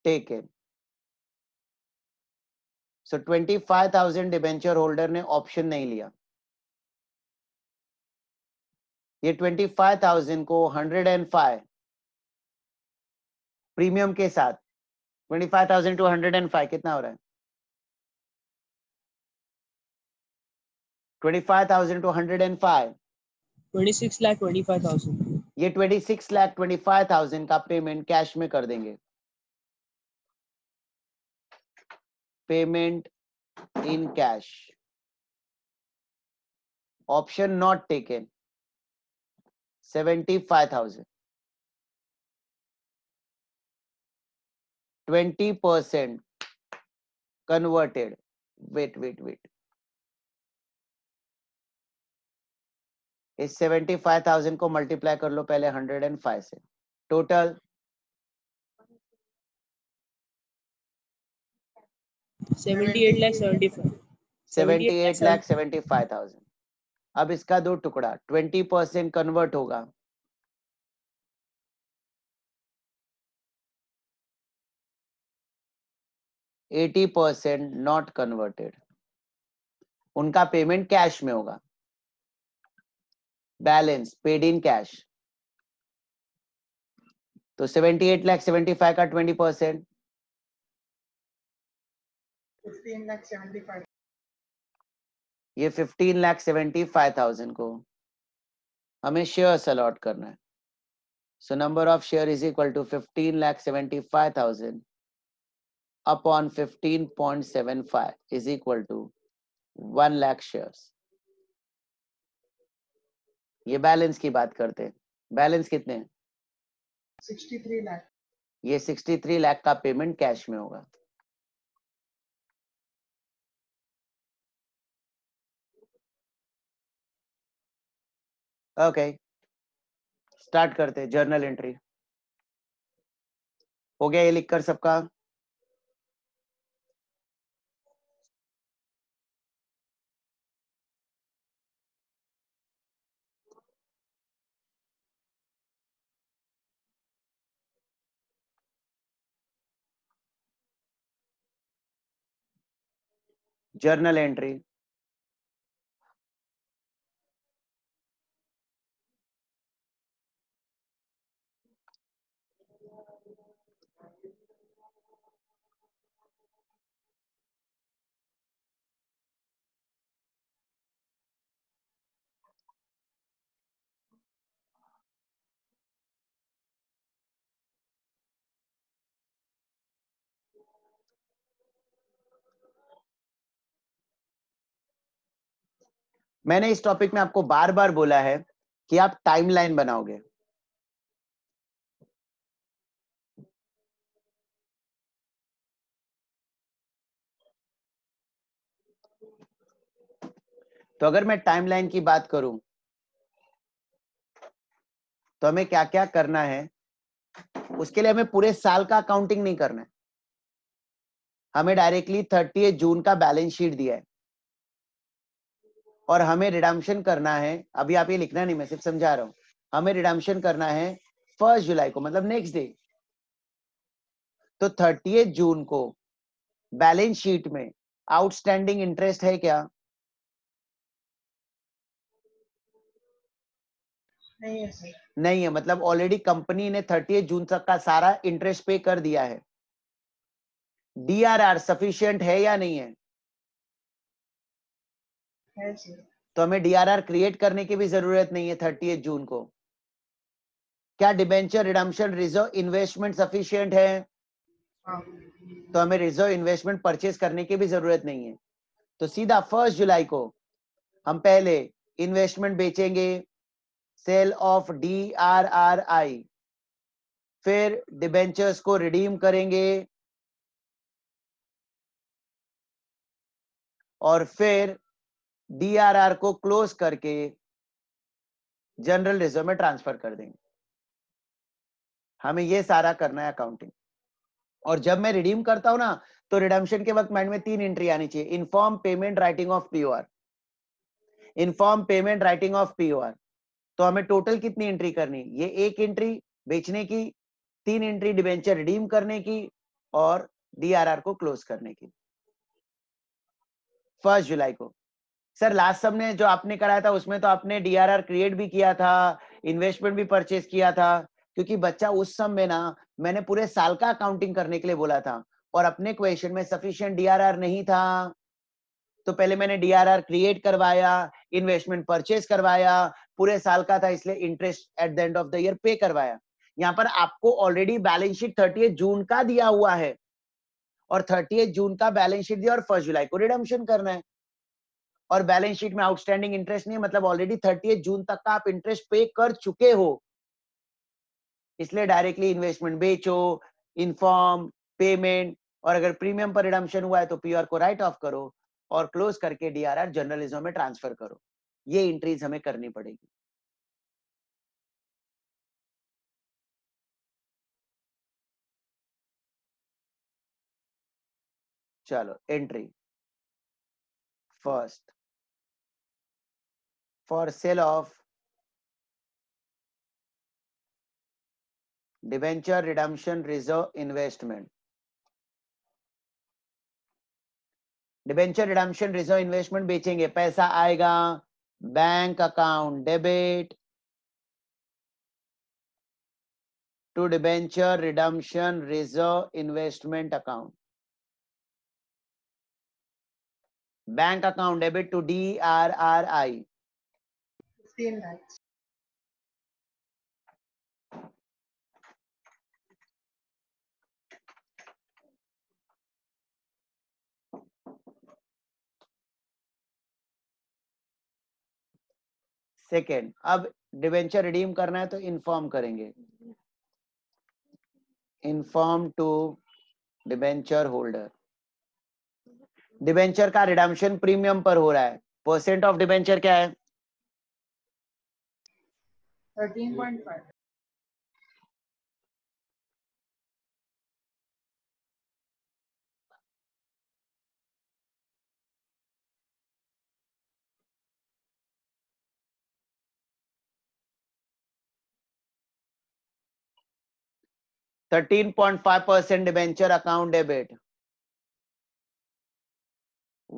taken. So 25,000 debenture holder ने ऑप्शन नहीं लिया. ये 25,000 को 105 प्रीमियम के साथ 25,000 to 105 कितना हो रहा है? 25,000 to 105 26,25,000. ये 26,25,000 का पेमेंट कैश में कर देंगे. Payment in cash. Epsilon naught taken 75,000. 20% converted. Wait. इस 75,000 को मल्टीप्लाई कर लो पहले 105 से. टोटल 78,75,000. अब इसका दो टुकड़ा 20% कन्वर्ट होगा. %80 नॉट कन्वर्टेड. उनका पेमेंट कैश में होगा. बैलेंस पेड इन कैश, तो 78,75,000 का 20%, 15,75,000। ये 15,75,000 को हमें शेयर्स अलॉट करना है। So number of share is equal to 15,75,000 upon 15.75 is equal to 1 lakh shares. ये बैलेंस की बात करते हैं। बैलेंस कितने हैं? 63 लाख। ये 63 लाख का पेमेंट कैश में होगा। ओके, स्टार्ट करते हैं। जर्नल एंट्री हो गया ये लिखकर सबका? जर्नल एंट्री मैंने इस टॉपिक में आपको बार बार बोला है कि आप टाइमलाइन बनाओगे। तो अगर मैं टाइमलाइन की बात करूं तो हमें क्या क्या करना है, उसके लिए हमें पूरे साल का अकाउंटिंग नहीं करना है। हमें डायरेक्टली 30 जून का बैलेंस शीट दिया है और हमें रिडम्पशन करना है। अभी आप ये लिखना नहीं, मैं सिर्फ समझा रहा हूं। हमें रिडम्पशन करना है 1 जुलाई को, मतलब नेक्स्ट डे। तो 30 जून को बैलेंस शीट में आउटस्टैंडिंग इंटरेस्ट है क्या? नहीं है सर। नहीं है, मतलब ऑलरेडी कंपनी ने 30 जून तक का सारा इंटरेस्ट पे कर दिया है। डीआरआर सफिशिएंट है या नहीं है? है सर। तो हमें डीआरआर क्रिएट करने की भी जरूरत नहीं है 30 जून को। क्या debenture redemption reserve investment sufficient है? हाँ। तो हमें रिजर्व इन्वेस्टमेंट परचेज करने की भी जरूरत नहीं है। तो सीधा 1 जुलाई को हम पहले इन्वेस्टमेंट बेचेंगे, सेल ऑफ DRRI, फिर डिबेंचर्स को रिडीम करेंगे और फिर DRR को क्लोज करके जनरल रिजर्व में ट्रांसफर कर देंगे। हमें ये सारा करना है अकाउंटिंग। और जब मैं रिडीम करता हूं ना, तो रिडम्पशन के वक्त माइंड में 3 एंट्री आनी चाहिए। Inform payment writing of POR, inform payment writing of POR। तो हमें टोटल कितनी एंट्री करनी? ये एक एंट्री बेचने की, 3 एंट्री डिबेंचर रिडीम करने की और DRR को क्लोज करने की। 1 जुलाई को। सर लास्ट सब ने जो आपने कराया था उसमें तो आपने DRR क्रिएट भी किया था, इन्वेस्टमेंट भी परचेज किया था, क्योंकि बच्चा उस सब में ना मैंने पूरे साल का अकाउंटिंग करने के लिए बोला था और अपने क्वेश्चन में सफिशिएंट DRR नहीं था। तो पहले मैंने DRR क्रिएट करवाया, इन्वेस्टमेंट परचेज करवाया, पूरे साल का था इसलिए interest at the end of the year पे करवाया। यहाँ पर आपको ऑलरेडी बैलेंस शीट 30 जून का दिया हुआ है और 30 जून का बैलेंस शीट दिया और 1 जुलाई को रिडम्पशन करना है। और बैलेंस शीट में आउटस्टैंडिंग इंटरेस्ट नहीं है, मतलब ऑलरेडी 30 जून तक का आप इंटरेस्ट पे कर चुके हो, इसलिए डायरेक्टली इन्वेस्टमेंट बेचो, इन्फॉर्म पेमेंट, और अगर प्रीमियम पर रिडम्पशन हुआ है तो POR को राइट ऑफ करो और क्लोज करके DRR जर्नलिज्म में ट्रांसफर करो। ये एंट्रीज हमें करनी पड़ेगी। चलो entry first, for sale of debenture redemption reserve investment. Debenture redemption reserve investment बेचेंगे, पैसा आएगा bank account debit to debenture redemption reserve investment account. Bank account debit to DRRI. 15 lakhs. Second, अब डिवेंचर रिडीम करना है तो इन्फॉर्म करेंगे, inform to debenture holder. Debenture का रिडम्पशन प्रीमियम पर हो रहा है, परसेंट ऑफ डिवेंचर क्या है? 13.5. Thirteen 13.5% debenture account debit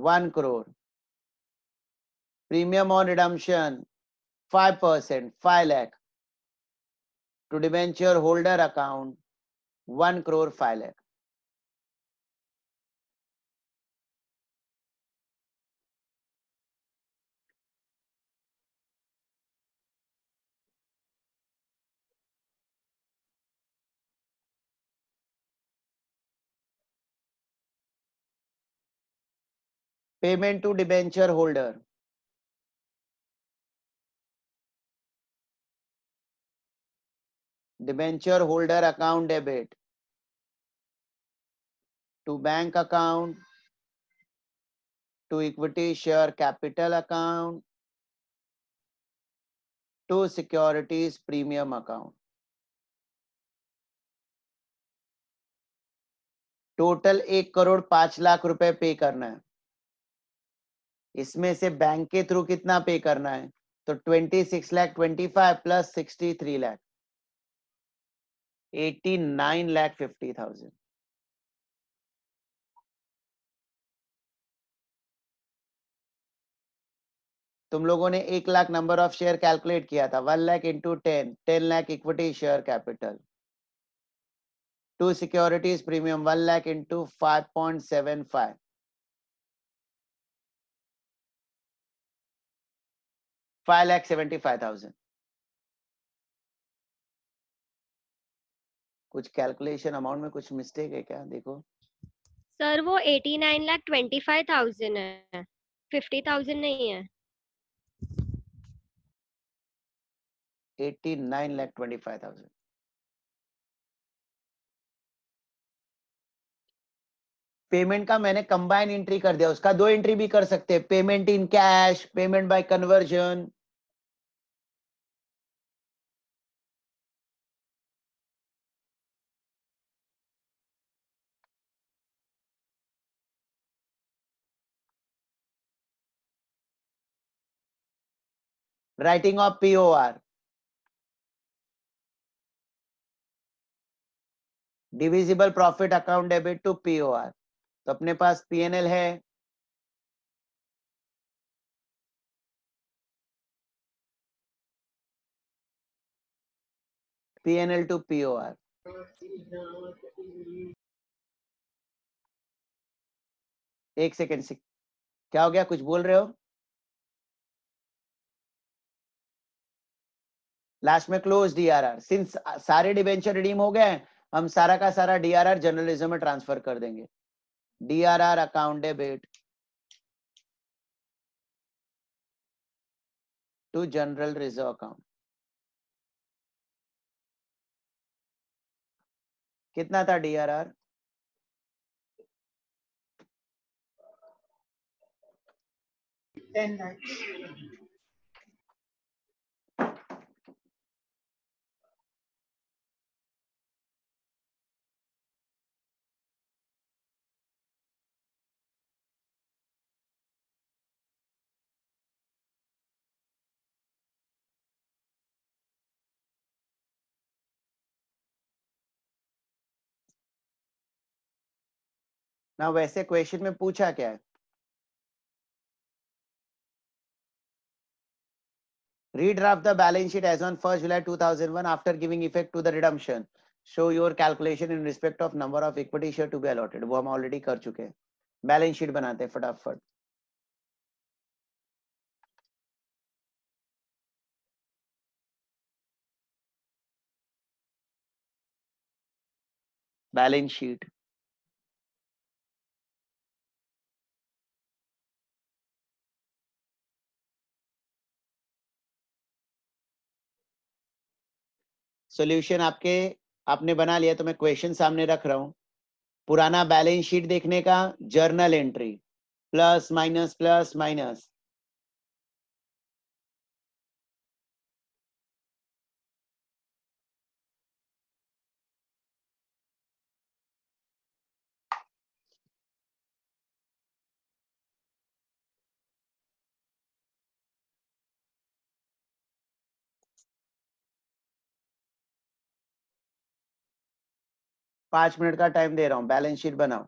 1 crore. Premium on redemption 5%, 5 lakh to debenture holder account 1 crore 5 lakh. Payment to debenture holder. Debenture holder account debit to bank account, to equity share capital account, to securities premium account. Total 1,05,00,000 रुपए पे करना है। इसमें से बैंक के थ्रू कितना पे करना है? तो 26,25,000 प्लस 63 लाख, 89,50,000। तुम लोगों ने 1 lakh number of share calculate किया था, 1 lakh into 10, 10 lakh equity share capital, to securities premium 1 lakh into 5.75, 5,75,000। कुछ कैलकुलेशन अमाउंट में कुछ मिस्टेक है क्या? देखो सर वो 89,25,000 है, 50,000 नहीं है। 89,25,000। पेमेंट का मैंने कंबाइन एंट्री कर दिया, उसका 2 एंट्री भी कर सकते हैं, payment in cash, payment by conversion. Writing off POR, divisible profit account debit to POR. तो अपने पास पीएनएल है, पीएनएल टू पीओआर। एक सेकेंड से क्या हो गया, कुछ बोल रहे हो? लास्ट में क्लोज डीआरआर, सिंस सारे डिबेंचर रिडीम हो गए, हम सारा का सारा डीआरआर जनरल रिजर्व में ट्रांसफर कर देंगे। DRR account debit to general reserve account. कितना था डीआरआर? 10 lakhs. ना वैसे क्वेश्चन में पूछा क्या है? Redraft the balance sheet as on 1st July 2001 after giving effect to the redemption. Show your calculation in respect of number of equity share to be allotted. वो हम ऑलरेडी कर चुके हैं. बैलेंस शीट बनाते हैं फटाफट. Balance sheet. सॉल्यूशन आपने बना लिया तो मैं क्वेश्चन सामने रख रहा हूं. पुराना बैलेंस शीट देखने का, journal entry, plus minus plus minus. पांच मिनट का टाइम दे रहा हूं. बैलेंस शीट बनाओ.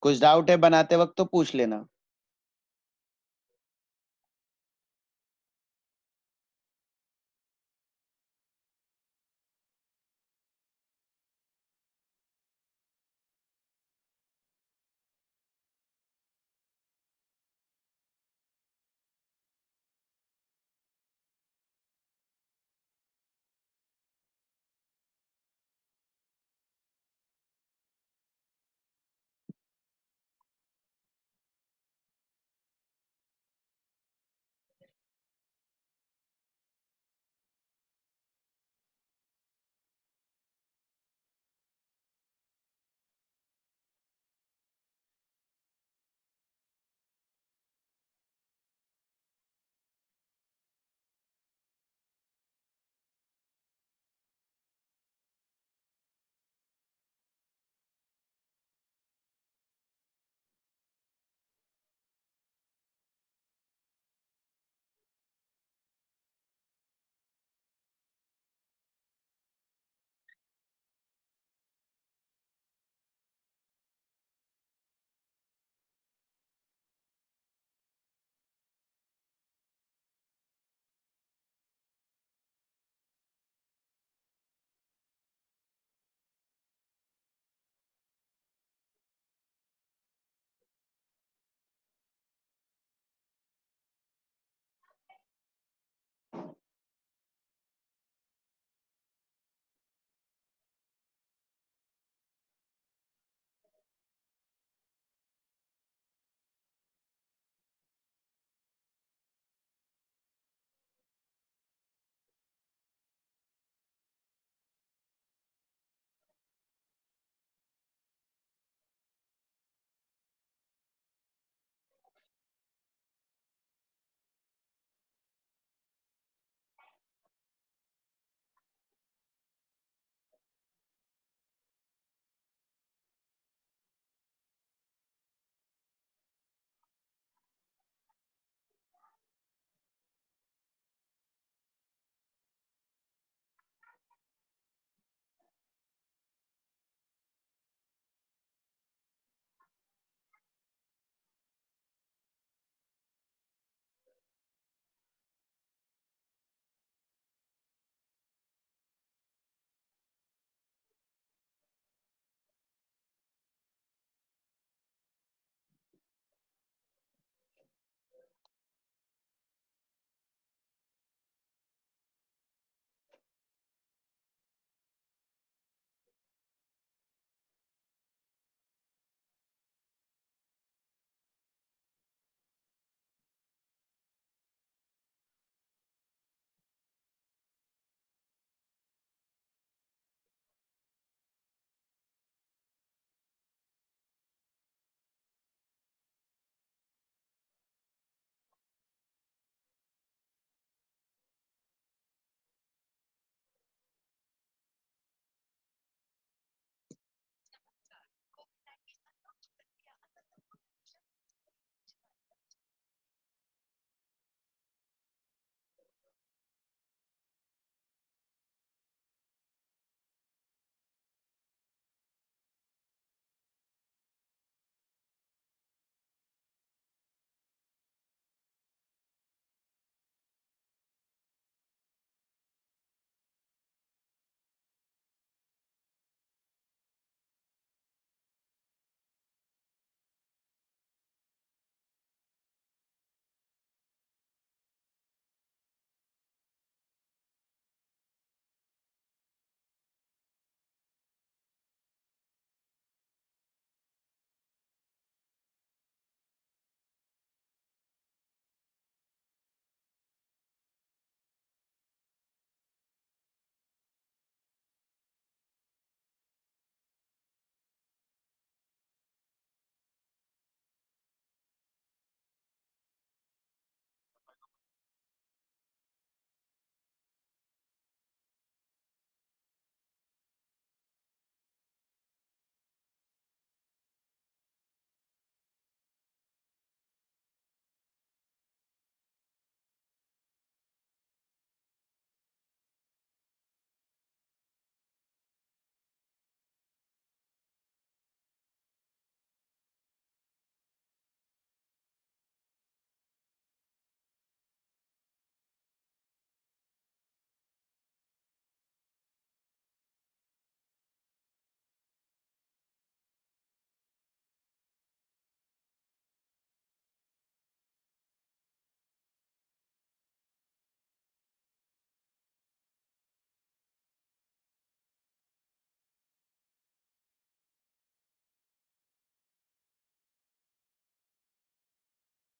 कुछ डाउट है बनाते वक्त तो पूछ लेना.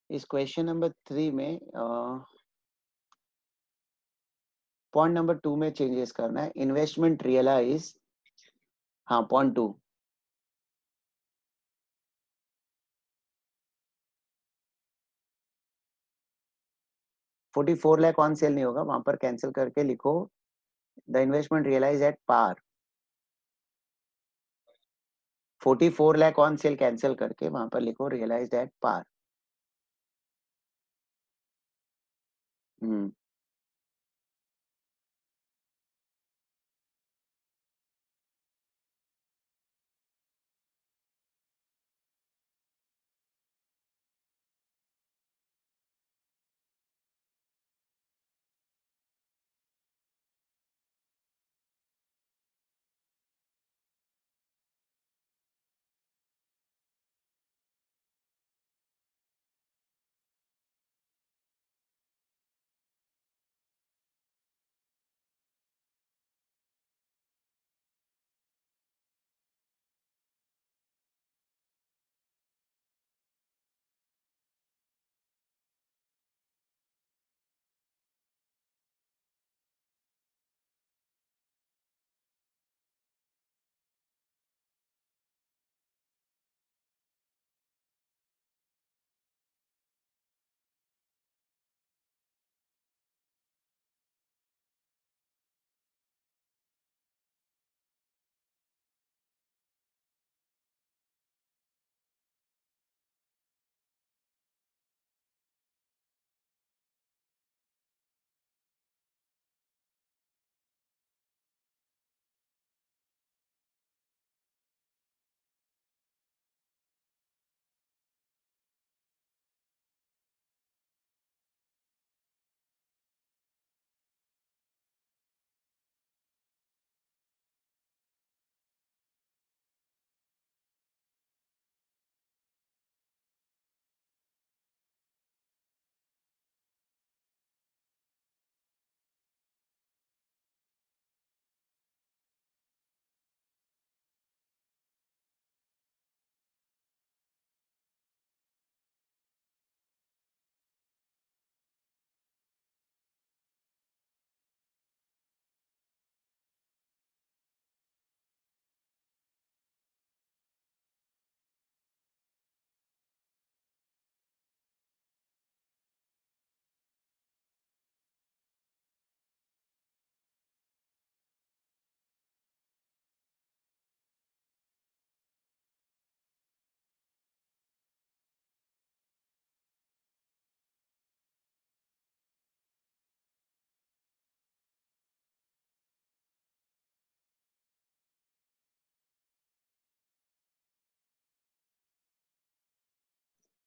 इस क्वेश्चन नंबर 3 में पॉइंट नंबर 2 में चेंजेस करना है. इन्वेस्टमेंट रियलाइज, हाँ पॉइंट 2. $44 लाख ऑन सेल नहीं होगा, वहां पर कैंसिल करके लिखो the investment realise at par. 44 lakh on sale cancel करके वहां पर लिखो realised at par.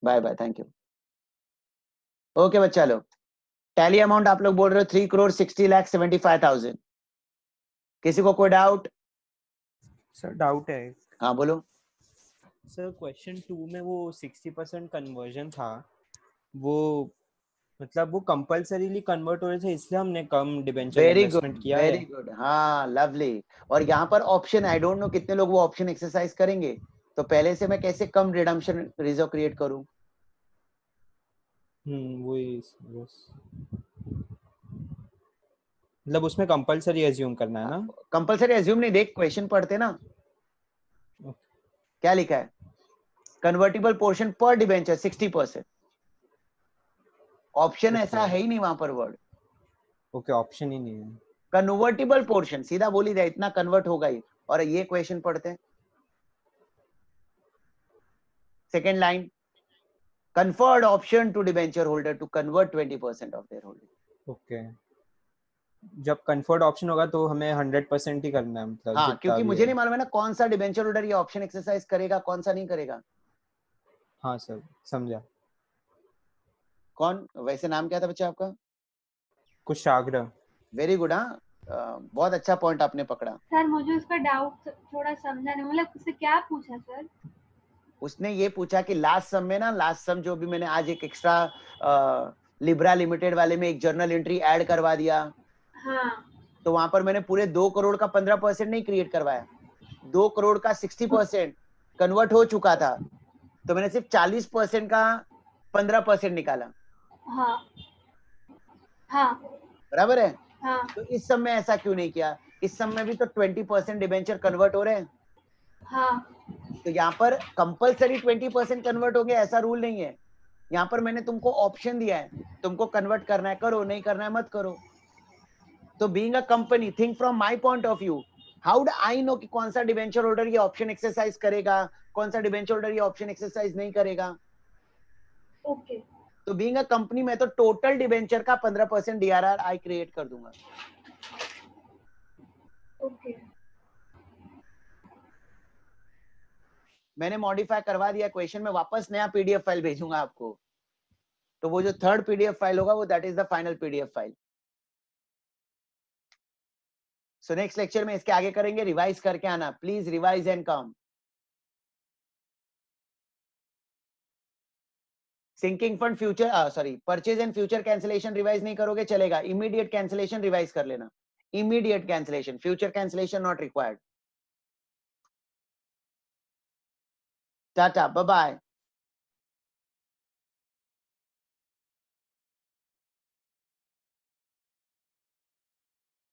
Bye bye, thank you. Okay बच्चा लोग, टैली अमाउंट आप लोग बोल रहे हो 3,60,75,000. किसी को कोई डाउट? सर डाउट है. हाँ बोलो. सर क्वेश्चन 2 में वो 60% कन्वर्जन था, वो मतलब वो कंपल्सरीली कन्वर्ट हो रहे थे, इसलिए हमने कम डिबेंचर वेरी गुड, इन्वेस्टमेंट किया वेरी है. गुड, हाँ लवली. और यहाँ पर ऑप्शन, आई डोंट नो कितने लोग वो ऑप्शन एक्सरसाइज करेंगे. तो पहले से मैं कैसे कम रिडम्पशन रिजर्व क्रिएट करूं? वही बस, मतलब उसमें कंपल्सरी एज्यूम करना है ना. कंपल्सरी एज्यूम नहीं, देख क्वेश्चन पढ़ते ना, क्या लिखा है? कन्वर्टिबल पोर्शन पर डिबेंचर 60%. ऑप्शन ऐसा है ही नहीं वहां पर वर्ड. ओके, ऑप्शन ही नहीं है. कन्वर्टिबल पोर्शन सीधा बोली जाए, इतना कन्वर्ट होगा ही. और ये क्वेश्चन पढ़ते हैं, second line, conferred option to debenture holder to convert 20% of their holding. Okay, जब कन्फर्ड ऑप्शन होगा तो हमें 100% ही करना है, मतलब हाँ, जितना क्योंकि भी मुझे है. नहीं मालूम है ना कौन सा डिबेंचर होल्डर ये ऑप्शन एक्सरसाइज करेगा, कौन सा नहीं करेगा. हाँ सर, समझा. कौन, वैसे नाम क्या था बच्चा आपका? कुशाग्र. Very good. हाँ, बहुत अच्छा पॉइंट आपने पकड़ा. सर मुझे उसका डाउट थोड़ा समझा नहीं, मतलब उससे क्या पूछा सर? उसने ये पूछा कि लास्ट सम में ना, लास्ट सम जो भी मैंने आज एक एक्स्ट्रा लिब्रा लिमिटेड वाले में एक जर्नल एंट्री ऐड करवा दिया. हाँ. तो वहां पर मैंने पूरे 2 करोड़ का 15% नहीं क्रिएट करवाया, 2 करोड़ का 60% कन्वर्ट हो चुका था. तो मैंने सिर्फ 40% का 15% निकाला, हाँ हाँ बराबर है? हाँ तो इस सब में ऐसा क्यों नहीं किया? इस सब में भी तो 20% डिबेंचर कन्वर्ट हो रहे हैं। हाँ तो यहाँ पर कंपलसरी 20% कन्वर्ट हो गया, ऐसा रूल नहीं है। यहाँ पर मैंने तुमको ऑप्शन दिया है, तुमको कन्वर्ट करना है करो, नहीं करना है मत करो। तो being a company, think from my point of view, how do I know कि कौन सा डिबेंचर होल्डर ये ऑप्शन एक्सरसाइज करेगा, कौन सा डिबेंचर होल्डर ये ऑप्शन एक्सरसाइज नहीं करेगा। ओके तो बीइंग अ कंपनी मैं तो टोटल डिबेंचर का 15% डीआरआर आई क्रिएट कर दूंगा। ओके मैंने मॉडिफाई करवा दिया क्वेश्चन में, वापस नया पीडीएफ फाइल भेजूंगा आपको। तो वो जो थर्ड पीडीएफ फाइल होगा वो that is the final PDF file. So next lecture में इसके आगे करेंगे, रिवाइज करके आना please, revise and come. Sinking fund future sorry purchase and future cancellation revise नहीं करोगे चलेगा, इमीडिएट कैंसिलेशन रिवाइज कर लेना, immediate cancellation, future cancellation not required. Tata bye bye.